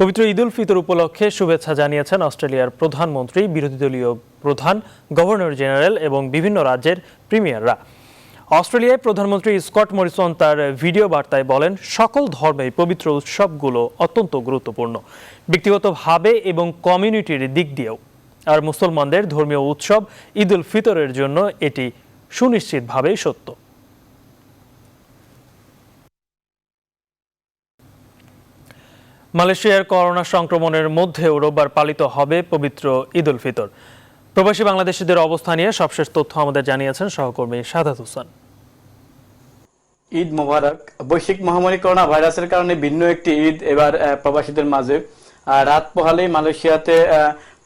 পবিত্র ঈদ উল ফিতর উপলক্ষে শুভেচ্ছা জানিয়েছেন অস্ট্রেলিয়ার প্রধানমন্ত্রী, বিরোধী দলীয় প্রধান, গভর্নর জেনারেল এবং বিভিন্ন রাজ্যের প্রিমিয়াররা। অস্ট্রেলিয়ায় প্রধানমন্ত্রী স্কট মরিসন তার ভিডিও বার্তায় বলেন, সকল ধর্মেই পবিত্র উৎসবগুলো অত্যন্ত গুরুত্বপূর্ণ, ব্যক্তিগতভাবে এবং কমিউনিটির দিক দিয়েও। আর মুসলমানদের ধর্মীয় উৎসব ঈদ উল ফিতরের জন্য এটি সুনিশ্চিতভাবেই সত্য। মালয়েশিয়ার করোনা সংক্রমণের মধ্যেও রোববার পালিত হবে পবিত্র ঈদ উল ফিতর। প্রবাসী বাংলাদেশিদের অবস্থা নিয়ে সবশেষ তথ্য আমাদের জানিয়েছেন সহকর্মী সাদাত হোসেন। ঈদ মোবারক। বৈশ্বিক মহামারী করোনা ভাইরাসের কারণে ভিন্ন একটি ঈদ এবার প্রবাসীদের মাঝে। রাত পোহালেই মালয়েশিয়াতে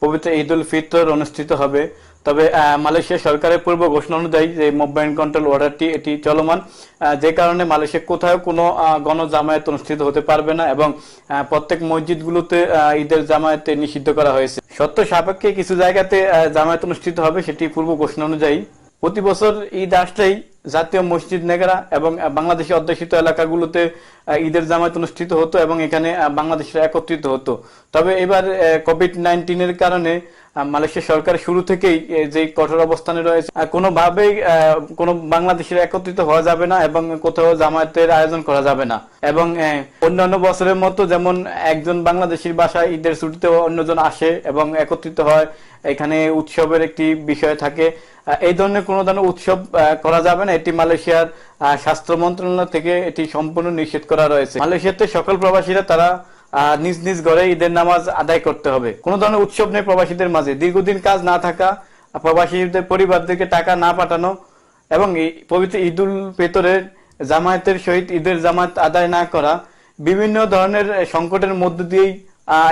পবিত্র ঈদ উল ফিতর অনুষ্ঠিত হবে। তবে মালয়েশিয়া সরকারের পূর্ব ঘোষণা অনুযায়ী যে মোবাইল কন্ট্রোল অর্ডারটি এটি চলমান, যে কারণে মালয়েশিয়া কোথাও কোনো গণজামায়াত অনুষ্ঠিত হতে পারবে না এবং প্রত্যেক মসজিদগুলোতে ঈদের জামায়াতে নিষিদ্ধ করা হয়েছে। সত্য সাপেক্ষে কিছু জায়গাতে জামায়াত অনুষ্ঠিত হবে, সেটি পূর্ব ঘোষণা অনুযায়ী। প্রতি বছর ঈদ আসলেই জাতীয় মসজিদ নেগারা এবং বাংলাদেশি অধ্যুষিত এলাকাগুলোতে ঈদের জামায়াত অনুষ্ঠিত হতো এবং এখানে বাংলাদেশিরা একত্রিত হতো। তবে এবার কোভিড-19 কারণে মালয়েশিয়া সরকার শুরু থেকেই যে কঠোর অবস্থানে রয়েছে, কোনোভাবেই কোনো বাংলাদেশিরা একত্রিত হওয়া যাবে না এবং কোথাও জামায়াতের আয়োজন করা যাবে না। এবং অন্যান্য বছরের মতো যেমন একজন বাংলাদেশির বাসায় ঈদের ছুটিতে অন্যজন আসে এবং একত্রিত হয়, এখানে উৎসবের একটি বিষয় থাকে, এই ধরনের কোনো ধরনের উৎসব করা যাবে না। এটি মালয়েশিয়ার স্বাস্থ্য মন্ত্রণালয় থেকে এটি সম্পূর্ণ নিষেধ করা রয়েছে। মালয়েশিয়াতে সকল প্রবাসীরা তারা নিজ নিজ ঘরে ঈদের নামাজ আদায় করতে হবে। কোনো ধরনের উৎসব নেই প্রবাসীদের মাঝে। দীর্ঘদিন কাজ না থাকা, প্রবাসীদের পরিবারদেরকে টাকা না পাঠানো এবং এই পবিত্র ঈদ উল ফিতরের জামায়াতের সহিত ঈদের জামায়াত আদায় না করা, বিভিন্ন ধরনের সংকটের মধ্য দিয়েই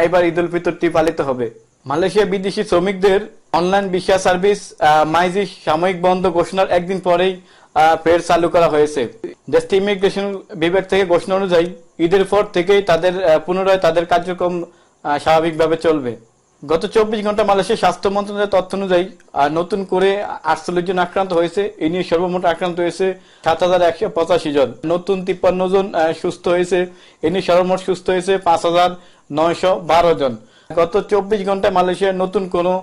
এবার ঈদ উল ফিতরটি পালিত হবে। মালয়েশিয়া বিদেশি শ্রমিকদের অনলাইন ভিসা সার্ভিস মাইজি সাময়িক বন্ধ ঘোষণার একদিন পরেই ফের চালু করা হয়েছে। দেশটির ইমিগ্রেশন বিভাগ থেকে ঘোষণা অনুযায়ী ঈদের পর থেকেই তাদের পুনরায় তাদের কার্যক্রম স্বাভাবিকভাবে চলবে। গত 24 ঘন্টা মালয়েশিয়ার স্বাস্থ্য মন্ত্রণালয়ের তথ্য অনুযায়ী নতুন করে 48 জন আক্রান্ত হয়েছে। এই নিয়ে সর্বমোট আক্রান্ত হয়েছে 7185 জন। নতুন 53 জন সুস্থ হয়েছে। এই নিয়ে সর্বমোট সুস্থ হয়েছে 5912 জন। গত 24 ঘন্টায় মালয়েশিয়ার নতুন কোনো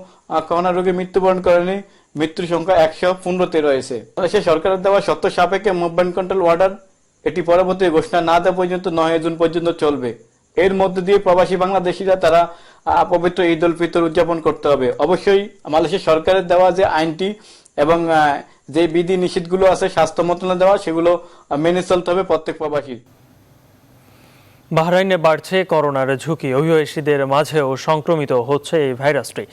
করোনা রোগে মৃত্যুবরণ করেনি। মৃত্যুর সংখ্যা 115তে রয়েছে। মালয়েশিয়া সরকারের দেওয়া শর্ত সাপেক্ষে মুভমেন্ট কন্ট্রোল অর্ডার এটি পরবর্তী ঘোষণা না দেওয়া পর্যন্ত 9 জুন পর্যন্ত চলবে। এর মধ্যে দিয়ে প্রবাসী বাংলাদেশিরা তারা পবিত্র ঈদ উল ফিতর উদযাপন করতে হবে। অবশ্যই মালয়েশিয়া সরকারের দেওয়া যে আইনটি এবং যে বিধি নিষেধগুলো আছে স্বাস্থ্য মন্ত্রণালয় দেওয়া, সেগুলো মেনে চলতে হবে প্রত্যেক প্রবাসী। বাহরাইনে বাড়ছে করোনার ঝুঁকি। অভিবাসীদের মাঝেও সংক্রমিত হচ্ছে এই ভাইরাসটি।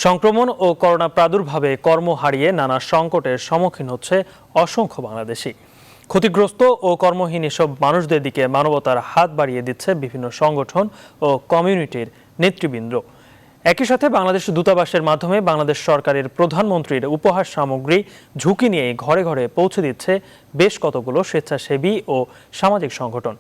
সংক্রমণ ও করোনা প্রাদুর্ভাবে কর্ম হারিয়ে নানা সংকটের সম্মুখীন হচ্ছে অসংখ্য বাংলাদেশি। ক্ষতিগ্রস্ত ও কর্মহীন এসব মানুষদের দিকে মানবতার হাত বাড়িয়ে দিচ্ছে বিভিন্ন সংগঠন ও কমিউনিটির নেতৃবৃন্দ। একই সাথে বাংলাদেশ দূতাবাসের মাধ্যমে বাংলাদেশ সরকারের প্রধানমন্ত্রীর উপহার সামগ্রী ঝুঁকি নিয়ে ঘরে ঘরে পৌঁছে দিচ্ছে বেশ কতগুলো স্বেচ্ছাসেবী ও সামাজিক সংগঠন।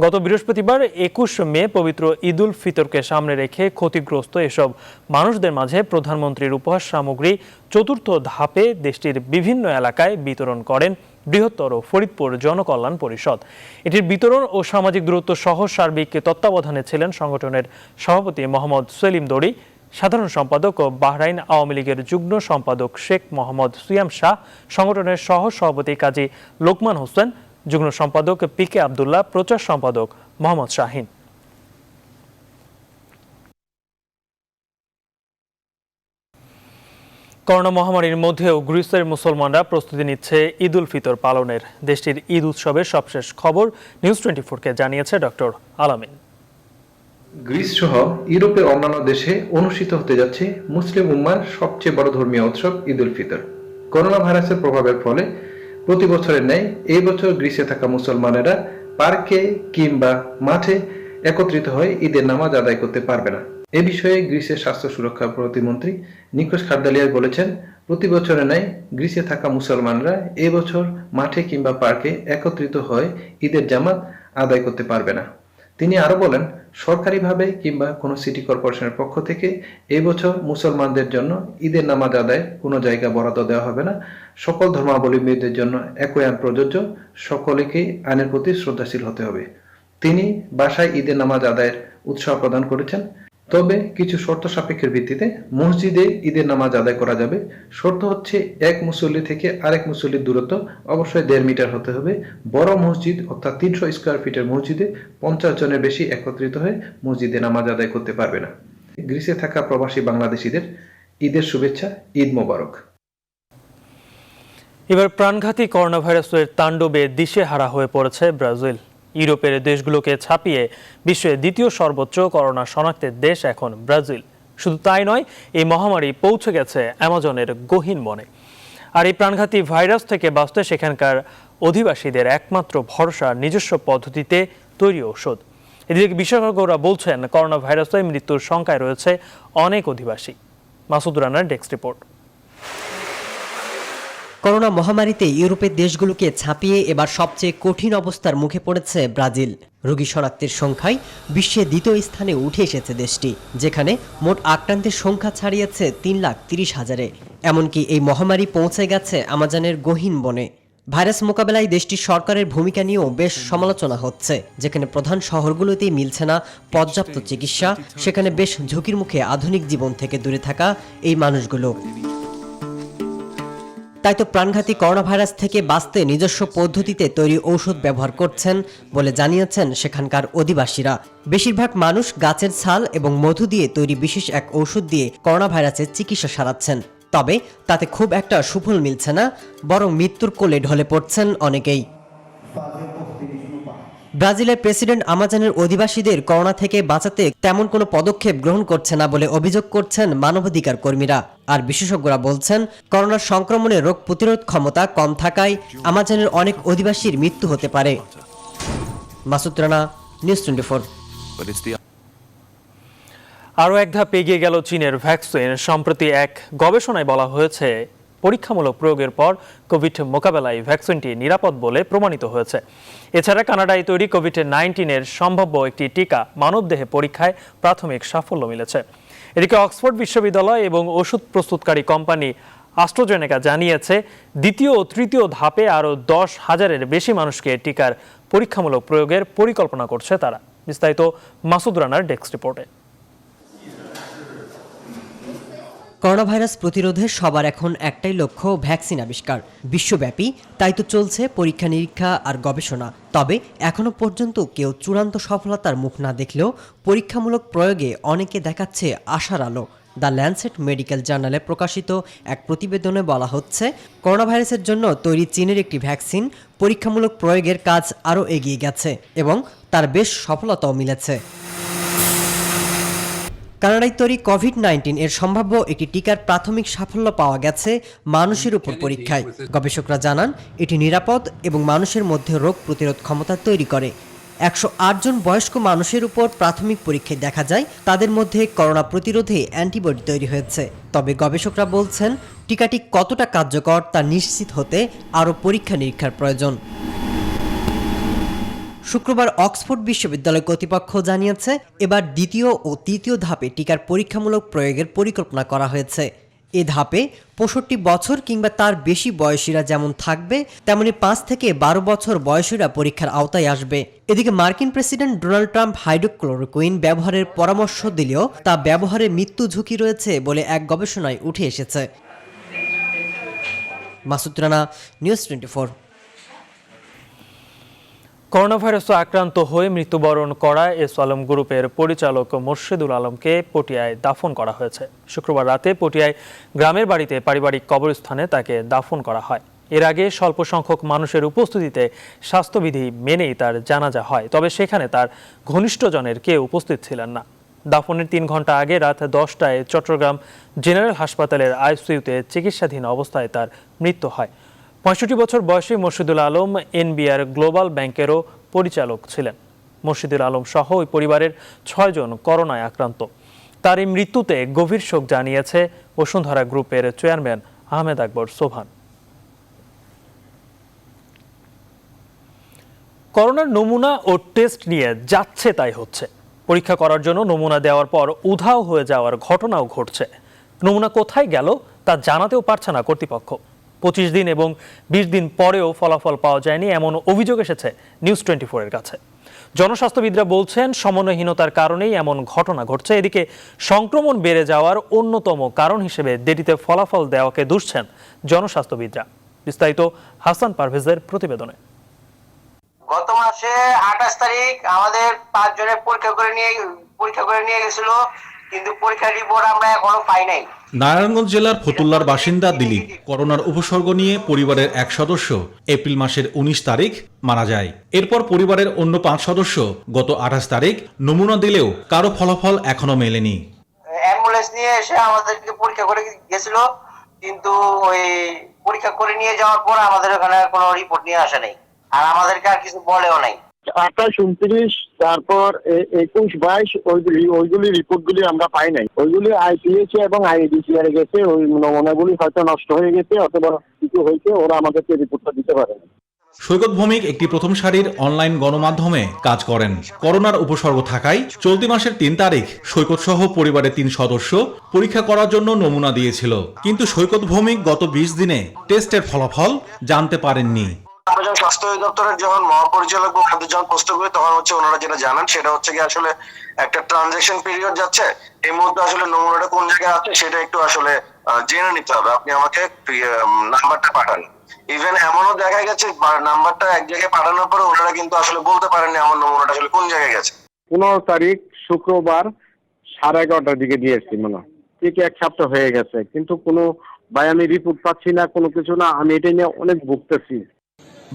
গত বৃহস্পতিবার 21 মে পবিত্র ঈদ উল ফিতরকে সামনে রেখে ক্ষতিগ্রস্ত এসব মানুষদের মাঝে প্রধানমন্ত্রীর উপহার সামগ্রী চতুর্থ ধাপে দেশটির বিভিন্ন এলাকায় বিতরণ করেন বৃহত্তর ফরিদপুর জনকল্যাণ পরিষদ। এটির বিতরণ ও সামাজিক দূরত্ব সহ সার্বিক তত্ত্বাবধানে ছিলেন সংগঠনের সভাপতি মোহাম্মদ সেলিম দড়ি, সাধারণ সম্পাদক ও বাহরাইন আওয়ামী লীগের যুগ্ম সম্পাদক শেখ মোহাম্মদ সিয়াম শাহ, সংগঠনের সহ সভাপতি কাজী লোকমান হোসেন, যুগ্ম সম্পাদক পিকে আব্দুল্লাহ, প্রচার সম্পাদক মোহাম্মদ শাহিন। করোনা মহামারীর মধ্যেও গ্রিসের মুসলমানরা প্রস্তুতি নিচ্ছে ঈদ উল ফিতর পালনের। দেশটির ঈদ উৎসবের সবশেষ খবর নিউজ 24-কে জানিয়েছে ডক্টর আলামিন। গ্রিস সহ ইউরোপের অন্যান্য দেশে অনুষ্ঠিত হতে যাচ্ছে মুসলিম উম্মার সবচেয়ে বড় ধর্মীয় উৎসব ঈদ উল ফিতর। করোনা ভাইরাসের প্রভাবের ফলে প্রতি বছরের ন্যায় এই বছর গ্রিসে থাকা মুসলমানেরা পার্কে কিংবা মাঠে একত্রিত হয়ে ঈদের নামাজ আদায় করতে পারবে না। এ বিষয়ে গ্রিসের স্বাস্থ্য সুরক্ষা প্রতিমন্ত্রী নিকোস খারদালিয়াস বলেছেন, প্রতি বছরের ন্যায় গ্রিসে থাকা মুসলমানরা এবছর মাঠে কিংবা পার্কে একত্রিত হয়ে ঈদের জামাত আদায় করতে পারবে না। তিনি আরো বলেন, সরকারিভাবে কিংবা কোনো সিটি কর্পোরেশনের পক্ষ থেকে এই বছর মুসলমানদের জন্য ঈদের নামাজ আদায় কোনো জায়গা বরাদ্দ দেওয়া হবে না। সকল ধর্মাবলম্বীদের জন্য একই আইন প্রযোজ্য, সকলকেই আইনের প্রতি শ্রদ্ধাশীল হতে হবে। তিনি বাসায় ঈদের নামাজ আদায়ের উৎসাহ প্রদান করেছেন, তবে কিছু শর্ত সাপেক্ষের ভিত্তিতে মসজিদে ঈদের নামাজ আদায় করা যাবে। শর্ত হচ্ছে এক মুসল্লি থেকে আরেক মুসল্লির দূরত্ব অবশ্যই 1.5 মিটার হতে হবে। বড় মসজিদ অর্থাৎ 300 স্কয়ার ফিটের মসজিদে 50 জনের বেশি একত্রিত হয়ে মসজিদে নামাজ আদায় করতে পারবে না। গ্রিসে থাকা প্রবাসী বাংলাদেশিদের ঈদের শুভেচ্ছা, ঈদ মোবারক। এবার প্রাণঘাতী করোনা ভাইরাসের তাণ্ডবে দিশেহারা হয়ে পড়েছে ব্রাজিল। ইউরোপের দেশগুলোকে ছাপিয়ে বিশ্বের দ্বিতীয় সর্বোচ্চ করোনা শনাক্তের দেশ এখন ব্রাজিল। শুধু তাই নয়, এই মহামারী পৌঁছে গেছে অ্যামাজনের গহীন বনে। আর এই প্রাণঘাতী ভাইরাস থেকে বাঁচতে সেখানকার অধিবাসীদের একমাত্র ভরসা নিজস্ব পদ্ধতিতে তৈরি ঔষধ। এদিকে বিশেষজ্ঞরা বলছেন, করোনা ভাইরাসে মৃত্যুর শঙ্কায় রয়েছে অনেক অধিবাসী। মাসুদ রানার ডেস্ক রিপোর্ট। করোনা মহামারীতে ইউরোপের দেশগুলোকে ছাপিয়ে এবার সবচেয়ে কঠিন অবস্থার মুখে পড়েছে ব্রাজিল। রোগী শনাক্তের সংখ্যায় বিশ্বে দ্বিতীয় স্থানে উঠে এসেছে দেশটি, যেখানে মোট আক্রান্তের সংখ্যা ছাড়িয়েছে 3,30,000-এ। এমনকি এই মহামারী পৌঁছে গেছে আমাজনের গহীন বনে। ভাইরাস মোকাবেলায় দেশটির সরকারের ভূমিকা নিয়েও বেশ সমালোচনা হচ্ছে। যেখানে প্রধান শহরগুলোতেই মিলছে না পর্যাপ্ত চিকিৎসা, সেখানে বেশ ঝুঁকির মুখে আধুনিক জীবন থেকে দূরে থাকা এই মানুষগুলো। তাই তো প্রাণঘাতী করোনা ভাইরাস থেকে বাঁচতে নিজস্ব পদ্ধতিতে তৈরি ঔষধ ব্যবহার করছেন বলে জানিয়েছেন সেখানকার অধিবাসীরা। বেশিরভাগ মানুষ গাছের ছাল এবং মধু দিয়ে তৈরি বিশেষ এক ঔষধ দিয়ে করোনা ভাইরাসের চিকিৎসা সারাচ্ছেন। তবে তাতে খুব একটা সুফল মিলছে না, বরং মৃত্যুর কোলে ঢলে পড়ছেন অনেকেই। ব্রাজিলের প্রেসিডেন্ট আমাজনের অধিবাসীদের করোনা থেকে বাঁচাতে তেমন কোনো পদক্ষেপ গ্রহণ করছে না বলে অভিযোগ করছেন মানবাধিকার কর্মীরা। আর বিশেষজ্ঞরা বলছেন, করোনার সংক্রমণে রোগ প্রতিরোধ ক্ষমতা কম থাকায় আমাজনের অনেক অধিবাসীর মৃত্যু হতে পারে। মাসুদ রানা, নিউজ 24। আরও এক ধাপ এগিয়ে গেল চীনের ভ্যাকসিন। সম্প্রতি এক গবেষণায় বলা হয়েছে, পরীক্ষামূলক প্রয়োগের পর কোভিড মোকাবেলায় ভ্যাকসিনটি নিরাপদ বলে প্রমাণিত হয়েছে। এছাড়া কানাডায় তৈরি কোভিড-19-এর সম্ভাব্য একটি টিকা মানবদেহে পরীক্ষায় প্রাথমিক সাফল্য মিলেছে। এদিকে অক্সফোর্ড বিশ্ববিদ্যালয় এবং ওষুধ প্রস্তুতকারী কোম্পানি অ্যাস্ট্রাজেনেকা জানিয়েছে, দ্বিতীয় ও তৃতীয় ধাপে আরও 10,000-এর বেশি মানুষকে টিকার পরীক্ষামূলক প্রয়োগের পরিকল্পনা করছে তারা। বিস্তারিত মাসুদ রানার ডেস্ক রিপোর্টে। করোনা ভাইরাস প্রতিরোধে সবার এখন একটাই লক্ষ্য, ভ্যাকসিন আবিষ্কার। বিশ্বব্যাপী তাই তো চলছে পরীক্ষা নিরীক্ষা আর গবেষণা। তবে এখনো পর্যন্ত কেউ চূড়ান্ত সফলতার মুখ না দেখলেও পরীক্ষামূলক প্রয়োগে অনেকে দেখাচ্ছে আশার আলো। দ্য ল্যান্সেট মেডিকেল জার্নালে প্রকাশিত এক প্রতিবেদনে বলা হচ্ছে, করোনা ভাইরাসের জন্য তৈরি চীনের একটি ভ্যাকসিন পরীক্ষামূলক প্রয়োগের কাজ আরও এগিয়ে গেছে এবং তার বেশ সফলতাও মিলেছে। কানাডায় তৈরি কোভিড-19 এর সম্ভাব্য একটি টিকার প্রাথমিক সাফল্য পাওয়া গেছে মানুষের উপর পরীক্ষায়। গবেষকরা জানান, এটি নিরাপদ এবং মানুষের মধ্যে রোগ প্রতিরোধ ক্ষমতা তৈরি করে। 108 জন বয়স্ক মানুষের উপর প্রাথমিক পরীক্ষায় দেখা যায় তাদের মধ্যে করোনা প্রতিরোধে অ্যান্টিবডি তৈরি হয়েছে। তবে গবেষকরা বলছেন, টিকাটি কতটা কার্যকর তা নিশ্চিত হতে আরও পরীক্ষা নিরীক্ষার প্রয়োজন। শুক্রবার অক্সফোর্ড বিশ্ববিদ্যালয় কর্তৃপক্ষ জানিয়েছে, এবার দ্বিতীয় ও তৃতীয় ধাপে টিকার পরীক্ষামূলক প্রয়োগের পরিকল্পনা করা হয়েছে। এ ধাপে 65 বছর কিংবা তার বেশি বয়সীরা যেমন থাকবে, তেমনি 5 থেকে 12 বছর বয়সীরা পরীক্ষার আওতায় আসবে। এদিকে মার্কিন প্রেসিডেন্ট ডোনাল্ড ট্রাম্প হাইড্রোক্লোরোকুইন ব্যবহারের পরামর্শ দিলেও তা ব্যবহারে মৃত্যু ঝুঁকি রয়েছে বলে এক গবেষণায় উঠে এসেছে। মাসুদ রানা, নিউজ 24। করোনা ভাইরাসে আক্রান্ত হয়ে মৃত্যুবরণ করা এস আলম গ্রুপের পরিচালক মোর্শেদুল আলমকে পটিয়ায় দাফন করা হয়েছে। শুক্রবার রাতে পটিয়ায় গ্রামের বাড়িতে পারিবারিক কবরস্থানে তাকে দাফন করা হয়। এর আগে স্বল্প সংখ্যক মানুষের উপস্থিতিতে স্বাস্থ্যবিধি মেনেই তার জানাজা হয়, তবে সেখানে তার ঘনিষ্ঠজনের কেউ উপস্থিত ছিলেন না। দাফনের 3 ঘন্টা আগে রাত 10টায় চট্টগ্রাম জেনারেল হাসপাতালের আইসিইউতে চিকিৎসাধীন অবস্থায় তার মৃত্যু হয়। 65 বছর বয়সী মোর্শেদুল আলম এনবিআর গ্লোবাল ব্যাংকেরও পরিচালক ছিলেন। মোর্শেদুল আলম সহ ওই পরিবারের 6 জন করোনায় আক্রান্ত। তার এই মৃত্যুতে গভীর শোক জানিয়েছে বসুন্ধরা গ্রুপের চেয়ারম্যান আহমেদ আকবর সোবহান। করোনার নমুনা ও টেস্ট নিয়ে যাচ্ছে তাই হচ্ছে। পরীক্ষা করার জন্য নমুনা দেওয়ার পর উধাও হয়ে যাওয়ার ঘটনাও ঘটছে। নমুনা কোথায় গেল তা জানাতেও পারছে না কর্তৃপক্ষ। 25 দিন এবং 20 দিন পরেও ফলাফল পাওয়া যায়নি এমন অভিযোগ এসেছে নিউজ 24-এর কাছে। জনস্বাস্থ্যবিদরা বলছেন সমন্বয়হীনতার কারণেই এমন ঘটনা ঘটছে। এদিকে সংক্রমণ বেড়ে যাওয়ার অন্যতম কারণ হিসেবে দেরিতে ফলাফল দেওয়াকে দুষছেন জনস্বাস্থ্যবিদরা। বিস্তারিত হাসান পারভেজের প্রতিবেদনে। গত মাসে 28 তারিখ আমাদের 5 জনের পরীক্ষা করে নিয়ে গেছিল, কিন্তু পরীক্ষার রিপোর্ট আমরা এখনো পাই নাই। নারায়ণগঞ্জ জেলার ফতুল্লার বাসিন্দা দিলীপ করোনার উপসর্গ নিয়ে পরিবারের এক সদস্য এপ্রিল মাসের 19 তারিখ মারা যায়। এরপর পরিবারের অন্য 5 সদস্য গত 28 তারিখ নমুনা দিলেও কারো ফলাফল এখনো মেলেনি। অ্যাম্বুলেন্স নিয়ে এসে আমাদেরকে পরীক্ষা করে গেছিল, কিন্তু ওই পরীক্ষা করে নিয়ে যাওয়ার পর আমাদের ওখানে কোনো রিপোর্ট নিয়ে আসে নাই, আর আমাদেরকে আর কিছু বলেও নাই। 28, 29, তারপর 21, 22 ওইগুলি রিপোর্টগুলি আমরা পাই নাই। ওইগুলি আইপিএসি এবং আইডিসিআর গেছে, ওই নমুনাগুলি হয়তো নষ্ট হয়ে গেছে অথবা কিছু হয়েছে, ওরা আমাদেরকে রিপোর্টটা দিতে পারে না। সৈকত ভৌমিক একটি প্রথম সারির অনলাইন গণমাধ্যমে কাজ করেন। করোনার উপসর্গ থাকায় চলতি মাসের 3 তারিখ সৈকত সহ পরিবারের 3 সদস্য পরীক্ষা করার জন্য নমুনা দিয়েছিল, কিন্তু সৈকত ভৌমিক গত 20 দিনে টেস্টের ফলাফল জানতে পারেননি। আমরা যখন স্বাস্থ্য অধিদপ্তরের যখন মহাপরিচালক যখন প্রস্তুত করি, তখন হচ্ছে ওনারা যেটা জানান সেটা হচ্ছে কি আসলে একটা ট্রানজাকশন পিরিয়ড যাচ্ছে, এই মুহূর্তে আসলে নমুনাটা কোন জায়গায় আছে সেটা একটু আসলে জেনে নিতে হবে। আপনি আমাকে নাম্বারটা পাঠান। ইভেন এমনও দেখা গেছে নাম্বারটা এক জায়গায় পাঠানোর পরে ওনারা কিন্তু আসলে বলতে পারেননি আমার নমুনাটা আসলে কোন জায়গায় গেছে। 15 তারিখ শুক্রবার 11:30টার দিকে দিয়ে এসছি, মানে ঠিক 1 সপ্তাহ হয়ে গেছে, কিন্তু কোনো আমি রিপোর্ট পাচ্ছি না, কোনো কিছু না। আমি এটা নিয়ে অনেক ভুগতেছি।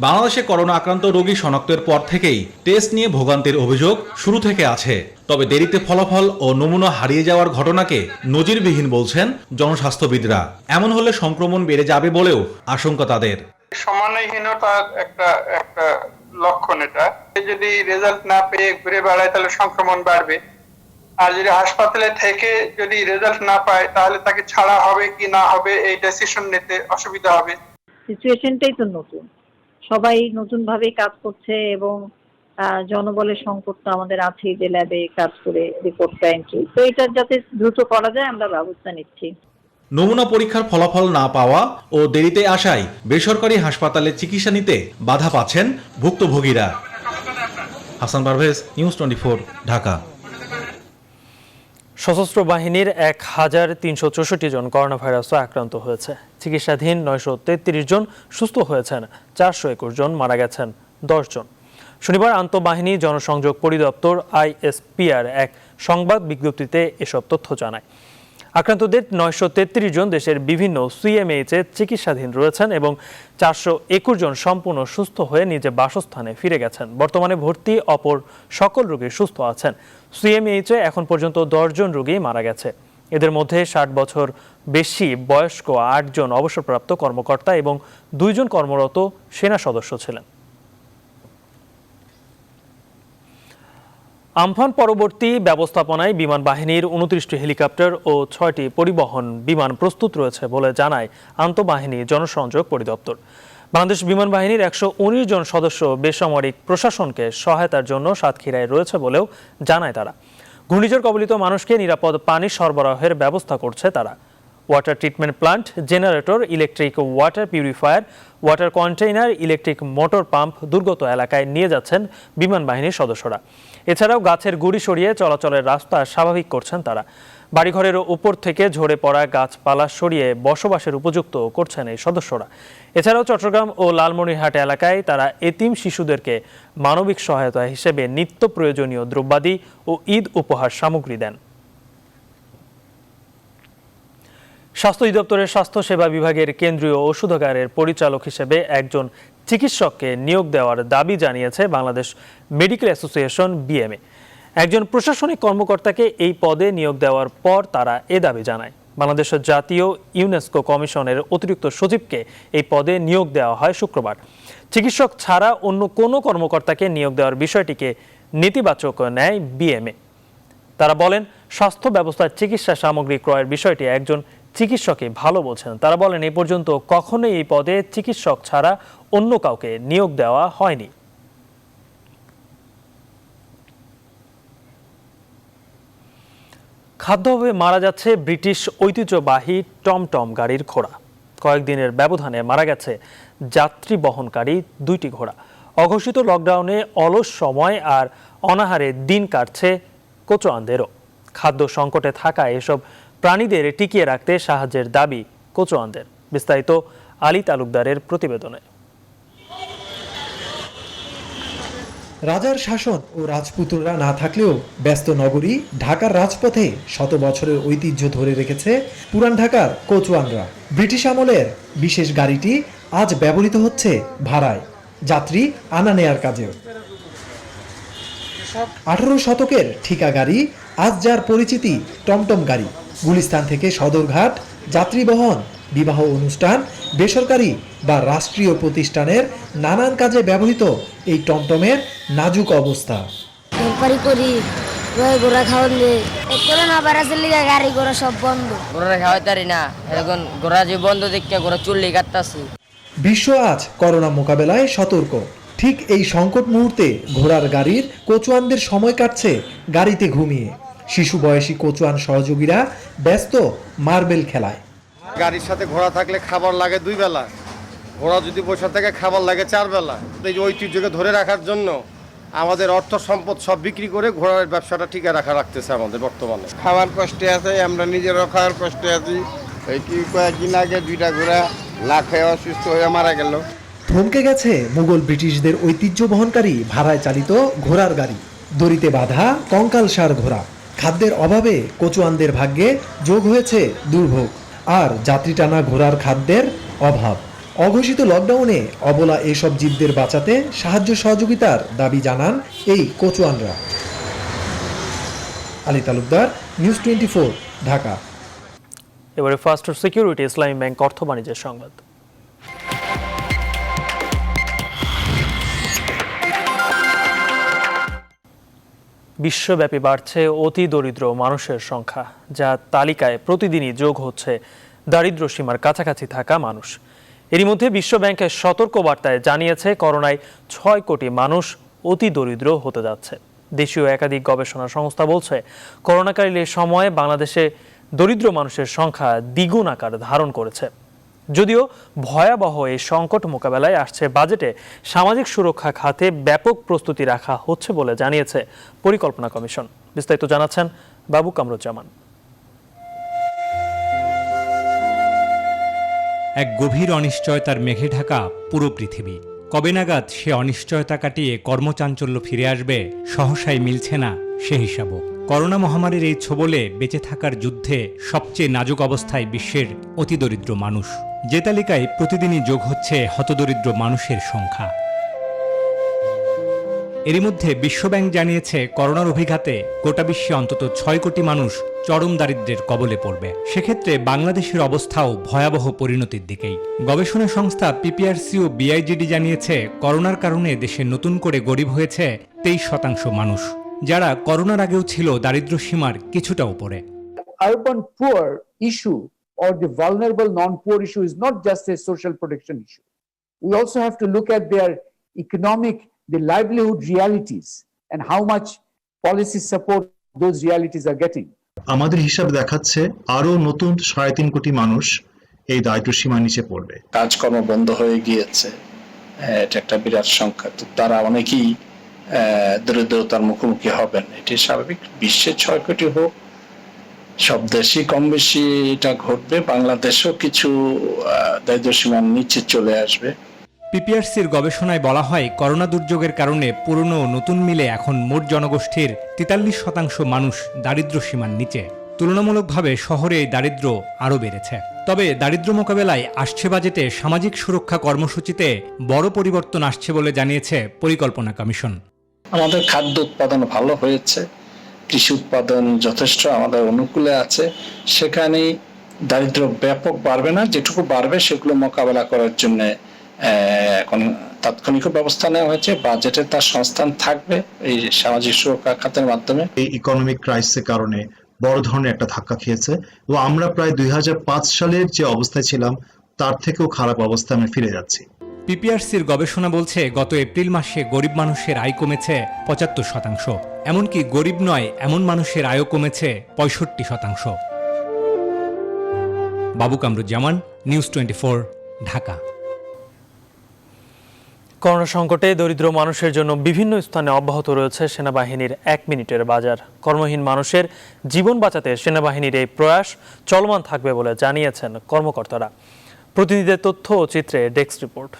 বাংলাদেশে করোনা আক্রান্ত রোগী শনাক্তের পর থেকেই টেস্ট নিয়ে ভোগান্তির অভিযোগ শুরু থেকে আছে। তবে দেরিতে ফলাফল ও নমুনা হারিয়ে যাওয়ার ঘটনাকে নজিরবিহীন বলছেন জনস্বাস্থ্যবিদরা। এমন হলে সংক্রমণ বেড়ে যাবে বলেও আশঙ্কা তাদের। সমন্বয়হীনতার একটা লক্ষণ এটা। যদি রেজাল্ট না পেয়ে ঘুরে বেড়ায় তাহলে সংক্রমণ বাড়বে, আর যদি হাসপাতালে থেকে যদি রেজাল্ট না পায় তাহলে তাকে ছাড়া হবে কি না হবে এই ডিসিশন নিতে অসুবিধা হবে। সিচুয়েশনটাই তো নতুন, সবাই নতুন ভাবে কাজ করছে এবং জনবলের সংকট তো আমাদের আছেই, যে ল্যাবে কাজ করে রিপোর্টটা এন্ট্রি, তো এটা যাতে দ্রুত করা যায় আমরা ব্যবস্থা নিচ্ছি। নমুনা পরীক্ষার ফলাফল না পাওয়া ও দেরিতে আসায় বেসরকারি হাসপাতালে চিকিৎসা নিতে বাধা পাচ্ছেন ভুক্তভোগীরা। হাসান পারভেজ, নিউজ 24, ঢাকা। সশস্ত্র বাহিনীর 1364 জন করোনা ভাইরাসে আক্রান্ত হয়েছে। চিকিৎসাধীন 933 জন, সুস্থ হয়েছেন 421 জন, মারা গেছেন 10 জন। শনিবার আন্তঃবাহিনী জনসংযোগ পরিদপ্তর ISPR এক সংবাদ বিজ্ঞপ্তিতে এসব তথ্য জানায়। আক্রান্তদের 933 জন দেশের বিভিন্ন CMH-এ চিকিৎসাধীন রয়েছেন এবং 421 জন সম্পূর্ণ সুস্থ হয়ে নিজ বাসস্থানে ফিরে গেছেন। বর্তমানে ভর্তি অপর সকল রোগী সুস্থ আছেন। CMH-এ এখন পর্যন্ত 10 জন রোগী মারা গেছে। এদের মধ্যে 60 বছর বেশি বয়স্ক 8 জন অবসরপ্রাপ্ত কর্মকর্তা এবং 2 জন কর্মরত সেনা সদস্য ছিলেন। আমফান পরবর্তী ব্যবস্থাপনায় বিমান বাহিনীর 29টি হেলিকপ্টার ও 6টি পরিবহন বিমান প্রস্তুত রয়েছে বলে জানায় আন্তঃবাহিনী জনসংযোগ পরিদপ্তর। বাংলাদেশ বিমান বাহিনীর 119 জন সদস্য বেসামরিক প্রশাসনকে সহায়তার জন্য সাতক্ষীরায় রয়েছে বলেও জানায় তারা। ঘূর্ণিঝড় কবলিত মানুষকে নিরাপদ পানি সরবরাহের ব্যবস্থা করছে তারা। Water treatment plant, generator, electric water purifier, water container, electric motor pump দুর্গত এলাকায় নিয়ে যাচ্ছেন বিমান বাহিনীর সদস্যরা। এছাড়াও গাছের গুড়ি সরিয়ে চলাচলের রাস্তা স্বাভাবিক করছেন তারা। বাড়িঘরের উপর থেকে ঝরে পড়া গাছপালা সরিয়ে বসবাসের উপযুক্ত করছেন এই সদস্যরা। এছাড়াও চট্টগ্রাম ও লালমনিরহাট এলাকায় তারা এতিম শিশুদেরকে মানবিক সহায়তা হিসেবে নিত্য প্রয়োজনীয় দ্রব্যাদি ও ঈদ উপহার সামগ্রী দেন। স্বাস্থ্য অধিদপ্তরের স্বাস্থ্য সেবা বিভাগের কেন্দ্রীয় ওষুধাগারের পরিচালক হিসেবে একজন চিকিৎসককে নিয়োগ দেওয়ার দাবি জানিয়েছে বাংলাদেশ মেডিকেল অ্যাসোসিয়েশন BMA। একজন প্রশাসনিক কর্মকর্তাকে এই পদে নিয়োগ দেওয়ার পর তারা এ দাবি জানায়। বাংলাদেশের জাতীয় ইউনেস্কো কমিশনের অতিরিক্ত সচিবকে এই পদে নিয়োগ দেওয়া হয় শুক্রবার। চিকিৎসক ছাড়া অন্য কোনো কর্মকর্তাকে নিয়োগ দেওয়ার বিষয়টিকে নেতিবাচক নেয় BMA। তারা বলেন, স্বাস্থ্য ব্যবস্থার চিকিৎসা সামগ্রী ক্রয়ের বিষয়টি একজন চিকিৎসকই ভালো বলছেন। তারা বলেন, এই পর্যন্ত কখনোই এই পদে চিকিৎসক ছাড়া অন্য কাউকে নিয়োগ দেওয়া হয়নি। খাদ্যাভাবে মারা যাচ্ছে ব্রিটিশ ঐতিহ্যবাহী টমটম গাড়ির ঘোড়া। কয়েকদিনের ব্যবধানে মারা গেছে যাত্রী বহনকারী 2টি ঘোড়া। অঘোষিত লকডাউনে অলস সময় আর অনাহারে দিন কাটছে কোচোয়ানদেরও। খাদ্য সংকটে থাকা এসব প্রাণীদের টিকিয়ে রাখতে সাহায্যের দাবি কোচোয়ানদের। বিস্তারিত আলী তালুকদারের প্রতিবেদনে। রাজার শাসন ও রাজপুত্ররা না থাকলেও ব্যস্ত নগরী ঢাকার রাজপথে শত বছরের ঐতিহ্য ধরে রেখেছে পুরান ঢাকার কোচওয়ানরা। ব্রিটিশ আমলের বিশেষ গাড়িটি আজ ব্যবহৃত হচ্ছে ভাড়ায়, যাত্রী আনা নেয়ার কাজেও। 18 শতকের ঠিকা গাড়ি আজ যার পরিচিতি টমটম গাড়ি। গুলিস্তান থেকে সদরঘাট, যাত্রী বহন, বিবাহ অনুষ্ঠান, বেসরকারি বা রাষ্ট্রীয় প্রতিষ্ঠানের নানান কাজে ব্যবহৃত এই টমটমের নাজুক অবস্থা। ঘোড়া খাওয়ালে করোনা ভাইরাসের লিগে গাড়ি ঘোড়া সব বন্ধ, ঘোড়া খাওয়াইতারি না, এখন ঘোড়া যে বন্ধ দেখতে ঘোড়া চুল্লি কাটতাছি। বিশ্ব আজ করোনা মোকাবেলায় সতর্ক। ঠিক এই সংকট মুহূর্তে ঘোড়ার গাড়ির কোচওয়ানদের সময় কাটছে গাড়িতে ঘুমিয়ে। শিশু বয়সী কোচওয়ান সহযোগীরা ব্যস্ত মার্বেল খেলায়। গাড়ির সাথে ঘোড়া থাকলে খাবার লাগে 2 বেলা, ঘোড়া যদি বসে থাকে খাবার লাগে 4 বেলা। এই ঐতিহ্যকে ধরে রাখার জন্য আমাদের অর্থ সম্পদ সব বিক্রি করে ঘোড়ার ব্যবসাটা টিকে রাখতেছে আমাদের বর্তমানে। খাওয়ার কষ্টে আছে, আমরা নিজেরাও খাওয়ার কষ্টে আছি। এই কয়েকদিন আগে 2টা ঘোড়া না খেয়ে অসুস্থ হয়ে মারা গেল। থমকে গেছে মুঘল ব্রিটিশদের ঐতিহ্য বহনকারী ভাড়ায় চালিত ঘোড়ার গাড়ি। দড়িতে বাঁধা কঙ্কালসার ঘোড়া। খাদ্যের অভাবে কোচওয়ানদের ভাগ্যে যোগ হয়েছে দুর্ভোগ আর যাত্রী টানা ঘোড়ার খাদ্যের অভাব। অঘোষিত লকডাউনে অবলা এসব জীবদের বাঁচাতে সাহায্য সহযোগিতার দাবি জানান এই কোচওয়ানরা। আলী তালুকদার, নিউজ 24, ঢাকা। এবারে ফার্স্ট সিকিউরিটি ইসলামী ব্যাংক অর্থ বাণিজ্যের সংবাদ। বিশ্বব্যাপী বাড়ছে অতি দরিদ্র মানুষের সংখ্যা, যা তালিকায় প্রতিদিনই যোগ হচ্ছে দারিদ্র্য সীমার কাছাকাছি থাকা মানুষ। এরই মধ্যে বিশ্বব্যাংকের সতর্ক বার্তায় জানিয়েছে করোনায় 6 কোটি মানুষ অতি দরিদ্র হতে যাচ্ছে। দেশীয় একাধিক গবেষণা সংস্থা বলছে করোনাকালীন সময়ে বাংলাদেশে দরিদ্র মানুষের সংখ্যা দ্বিগুণ আকার ধারণ করেছে। যদিও ভয়াবহ এই সংকট মোকাবেলায় আসছে বাজেটে সামাজিক সুরক্ষা খাতে ব্যাপক প্রস্তুতি রাখা হচ্ছে বলে জানিয়েছে পরিকল্পনা কমিশন। বিস্তারিত জানাচ্ছেন বাবু কামরুজ্জামান। এক গভীর অনিশ্চয়তার মেঘে ঢাকা পুরো পৃথিবী। কবে নাগাদ সে অনিশ্চয়তা কাটিয়ে কর্মচাঞ্চল্য ফিরে আসবে, সহসাই মিলছে না সে হিসাবও। করোনা মহামারীর এই ছোবলে বেঁচে থাকার যুদ্ধে সবচেয়ে নাজুক অবস্থায় বিশ্বের অতিদরিদ্র মানুষ, যে তালিকায় প্রতিদিনই যোগ হচ্ছে হতদরিদ্র মানুষের সংখ্যা। এরই মধ্যে বিশ্বব্যাংক জানিয়েছে করোনার অভিঘাতে গোটা বিশ্বে অন্তত 6 কোটি মানুষ চরম দারিদ্র্যের কবলে পড়বে। সেক্ষেত্রে বাংলাদেশের অবস্থাও ভয়াবহ পরিণতির দিকেই। গবেষণা সংস্থা পিপিআরসি ও বিআইজিডি জানিয়েছে করোনার কারণে দেশে নতুন করে গরিব হয়েছে 23% মানুষ, যারা করোনার আগেও ছিল দারিদ্র্য সীমার কিছুটা উপরে। Urban poor issue or the vulnerable non-poor issue is not just a social protection issue. We also have to look at their economic, the livelihood realities and how much policy support those realities are getting. আমাদের হিসাব দেখাচ্ছে আরো নতুন 3.5 কোটি মানুষ এই দারিদ্র সীমার নিচে পড়বে। কাজকর্ম বন্ধ হয়ে গিয়েছে, এটা একটা বিরাট সংখ্যা। তো তারা অনেকেই দরিদ্রতার মুখোমুখি হবেন, এটি স্বাভাবিক। বিশ্বে 6 কোটি হোক, সব দেশই কম বেশি এটা ঘটবে। বাংলাদেশও কিছু দারিদ্র সীমার নিচে চলে আসবে। পিপিআরসির গবেষণায় বলা হয় করোনা দুর্যোগের কারণে পুরনো ও নতুন মিলে এখন মোট জনগোষ্ঠীর 43% মানুষ দারিদ্র্য সীমার নিচে। তুলনামূলকভাবে শহরে এই দারিদ্র্য আরও বেড়েছে। তবে দারিদ্র্য মোকাবেলায় আসছে বাজেটে সামাজিক সুরক্ষা কর্মসূচিতে বড় পরিবর্তন আসছে বলে জানিয়েছে পরিকল্পনা কমিশন। আমাদের খাদ্য উৎপাদন ভালো হয়েছে, কৃষি উৎপাদন যথেষ্ট আমাদের অনুকূলে আছে। সেখানেই দারিদ্র্য ব্যাপক বাড়বে না, যেটুকু বাড়বে সেগুলো মোকাবেলা করার জন্য এখন তাৎক্ষণিক ব্যবস্থা নেওয়া হয়েছে। বাজেটে তার সংস্থান থাকবে এই সামাজিক সুরক্ষা খাতের মাধ্যমে। এই ইকোনমিক ক্রাইসিসের কারণে বড় ধরনের একটা ধাক্কা খেয়েছে এবং আমরা প্রায় 2005 সালের যে অবস্থায় ছিলাম তার থেকেও খারাপ অবস্থায় আমরা ফিরে যাচ্ছি। পিপিআরসির গবেষণা বলছে গত এপ্রিল মাসে গরিব মানুষের আয় কমেছে ৭৫%, এমনকি গরিব নয় এমন মানুষের আয়ও কমেছে ৬৫%। বাবু কামরুজ্জামান, নিউজ 24, ঢাকা। করোনা সংকটে দরিদ্র মানুষের জন্য বিভিন্ন স্থানে অব্যাহত রয়েছে সেনাবাহিনীর ১ মিনিটের বাজার। কর্মহীন মানুষের জীবন বাঁচাতে সেনাবাহিনীর এই প্রয়াস চলমান থাকবে বলে জানিয়েছেন কর্মকর্তারা। প্রতিনিধিদের তথ্য ও চিত্রে ডেস্ক রিপোর্ট।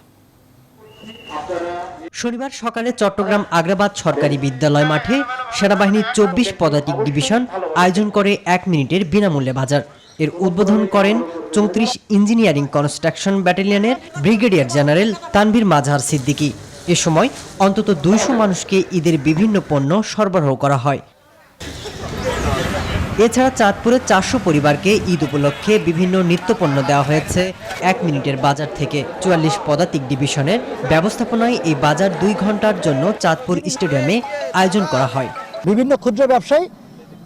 শনিবার সকালে চট্টগ্রাম আগ্রাবাদ সরকারি বিদ্যালয় মাঠে সেনাবাহিনীর ২৪ পদাতিক ডিভিশন আয়োজন করে ১ মিনিটের বিনামূল্যে বাজার। এর উদ্বোধন করেন ৩৪ ইঞ্জিনিয়ারিং কনস্ট্রাকশন ব্যাটালিয়নের ব্রিগেডিয়ার জেনারেল তানভীর মাজহার সিদ্দিকী। এ সময় অন্তত ২০০ মানুষকে ঈদের বিভিন্ন পণ্য সরবরাহ করা হয়। এছাড়া চাঁদপুরে ৪০০ পরিবারকে ঈদ উপলক্ষে বিভিন্ন নিত্যপণ্য দেওয়া হয়েছে ১ মিনিটের বাজার থেকে। ৪৪ পদাতিক ডিভিশনের ব্যবস্থাপনায় এই বাজার ২ ঘন্টার জন্য চাঁদপুর স্টেডিয়ামে আয়োজন করা হয়। বিভিন্ন ক্ষুদ্র ব্যবসায়ী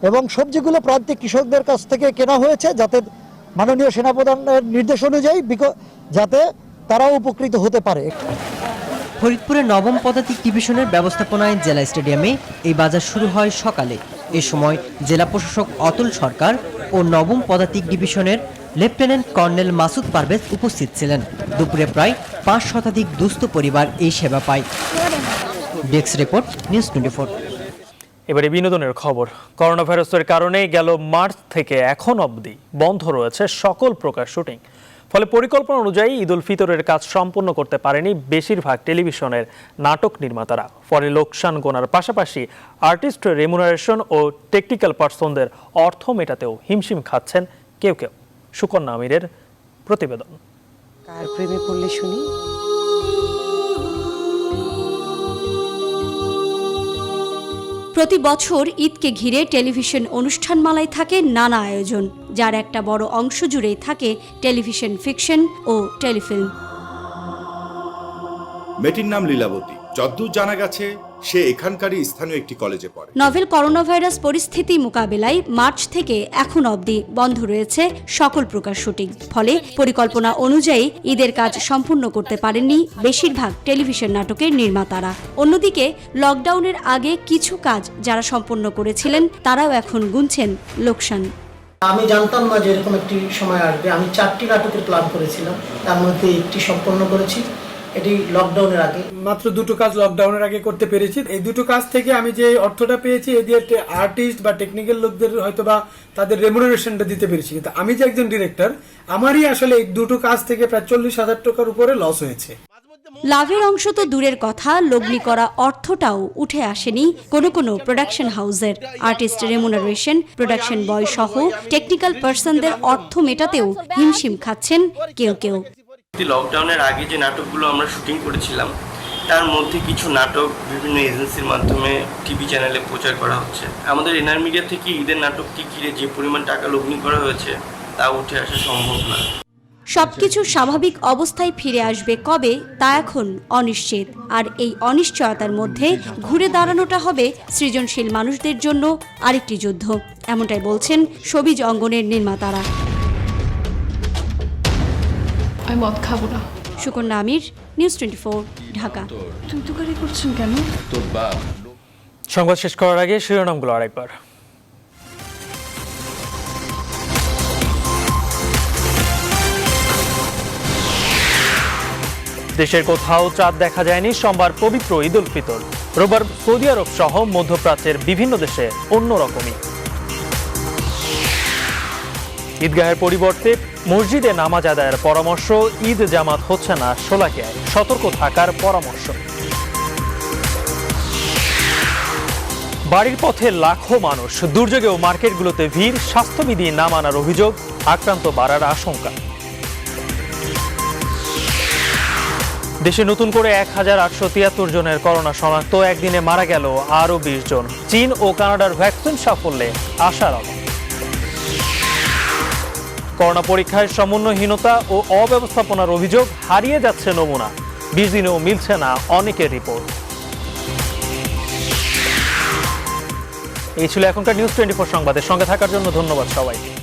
এবং সবজিগুলো প্রান্তিক কৃষকদের কাছ থেকে কেনা হয়েছে, যাতে মাননীয় সেনাপ্রধানের নির্দেশ অনুযায়ী যাতে তারাও উপকৃত হতে পারে। ফরিদপুরের ৯ম পদাতিক ডিভিশনের ব্যবস্থাপনায় জেলা স্টেডিয়ামে এই বাজার শুরু হয় সকালে। এ সময় জেলা প্রশাসক অতুল সরকার ও ৯ম পদাতিক ডিভিশনের লেফটেন্যান্ট কর্নেল মাসুদ পারভেজ উপস্থিত ছিলেন। দুপুরে প্রায় ৫ শতাধিক দুস্থ পরিবার এই সেবা পায়। Desk report, news 24। এবারে বিনোদনের খবর। করোনা ভাইরাসের কারণে গেল মার্চ থেকে এখন অবধি বন্ধ রয়েছে সকল প্রকার শুটিং। ফলে পরিকল্পনা অনুযায়ী ঈদ উল ফিতরের কাজ সম্পন্ন করতে পারেনি বেশিরভাগ টেলিভিশনের নাটক নির্মাতারা। ফলে লোকসান গোনার পাশাপাশি আর্টিস্ট রেমুনারেশন ও টেকনিক্যাল পার্সনদের অর্থ মেটাতেও হিমশিম খাচ্ছেন কেউ কেউ। সুকন্যা আমিরের প্রতিবেদন। কার প্রেমে পড়লে শুনি। প্রতি বছর ঈদকে ঘিরে টেলিভিশন অনুষ্ঠানমালায় থাকে নানা আয়োজন, যার একটা বড় অংশ জুড়েই থাকে টেলিভিশন ফিকশন ও টেলিফিল্ম। মেয়েটির নাম লীলাবতী। যদ্দূর জানা গেছে সে এখানকারই স্থানীয় একটি কলেজে পড়ে। নভেল করোনা ভাইরাস পরিস্থিতি মোকাবেলায় মার্চ থেকে এখন অবধি বন্ধ রয়েছে সকল প্রকার শুটিং। ফলে পরিকল্পনা অনুযায়ী ঈদের কাজ সম্পূর্ণ করতে পারেননি বেশিরভাগ টেলিভিশন নাটকের নির্মাতারা। অন্যদিকে লকডাউনের আগে কিছু কাজ যারা সম্পন্ন করেছিলেন তারাও এখন গুনছেন লোকসান। আমি জানতাম না যে এরকম একটি সময় আসবে। আমি 4টি নাটকের প্ল্যান করেছিলাম, তার মধ্যে একটি সম্পন্ন করেছি, এটি লকডাউনের আগে। মাত্র 2টো কাজ লকডাউনের আগে করতে পেরেছি। এই 2টো কাজ থেকে আমি যে অর্থটা পেয়েছি এ দিয়ে আর্টিস্ট বা টেকনিক্যাল লোকদের হয়তো বা তাদের রেমুনারেশনটা দিতে পেরেছি। কিন্তু আমি যে একজন ডিরেক্টর, আমারই আসলে এই 2টো কাজ থেকে প্রায় 40,000 টাকার উপরে লস হয়েছে। লাভের অংশ তো দূরের কথা, লগ্নি করা অর্থটাও উঠে আসেনি কোনো কোনো প্রোডাকশন হাউসের। আর্টিস্ট রেমুনারেশন, প্রোডাকশন বয় সহ টেকনিক্যাল পার্সনদের অর্থ মেটাতেও হিমশিম খাচ্ছেন কেউ কেউ। লকডাউনের আগে যে নাটকগুলো আমরা শুটিং করেছিলাম তার মধ্যে কিছু নাটক বিভিন্ন এজেন্সির মাধ্যমে টিভি চ্যানেলে প্রচার করা হচ্ছে। আমাদের এনআর মিডিয়া থেকে ঈদের নাটককে ঘিরে যে পরিমাণ টাকা লগ্নি করা হয়েছে তা উঠে আসা সম্ভব না। সবকিছু স্বাভাবিক অবস্থায় ফিরে আসবে কবে তা এখন অনিশ্চিত। আর এই অনিশ্চয়তার মধ্যে ঘুরে দাঁড়ানোটা হবে সৃজনশীল মানুষদের জন্য আরেকটি যুদ্ধ, এমনটাই বলছেন সবিজ অঙ্গনের নির্মাতারা। আমি মদ খাবো না। সুকন্যা আমির, নিউজ 24, ঢাকা। তুই তো গাড়ি করছেন কেন? তোর বাপ। সংবাদ শেষ করার আগে শিরোনামগুলো আরেকবার। দেশের কোথাও চাঁদ দেখা যায়নি সোমবার পবিত্র ঈদ উল ফিতর। রোববার সৌদি আরব সহ মধ্যপ্রাচ্যের বিভিন্ন দেশে অন্যরকমই। ঈদগাহের পরিবর্তে মসজিদে নামাজ আদায়ের পরামর্শ। ঈদ জামাত হচ্ছে না শোলাকিয়ায়, সতর্ক থাকার পরামর্শ। বাড়ির পথে লাখো মানুষ, দুর্যোগেও মার্কেটগুলোতে ভিড়। স্বাস্থ্যবিধি না মানার অভিযোগ, আক্রান্ত বাড়ার আশঙ্কা। দেশে নতুন করে ১,৮৭৩ জনের করোনা শনাক্ত। একদিনে মারা গেল আরও ২০ জন। চীন ও কানাডার ভ্যাকসিন সাফল্যে আশার আলো। করোনা পরীক্ষায় সমন্বয়হীনতা ও অব্যবস্থাপনার অভিযোগ, হারিয়ে যাচ্ছে নমুনা। ২০ দিনেও মিলছে না অনেকের রিপোর্ট। এই ছিল এখনকার নিউজ 24 সংবাদের সঙ্গে থাকার জন্য ধন্যবাদ সবাইকে।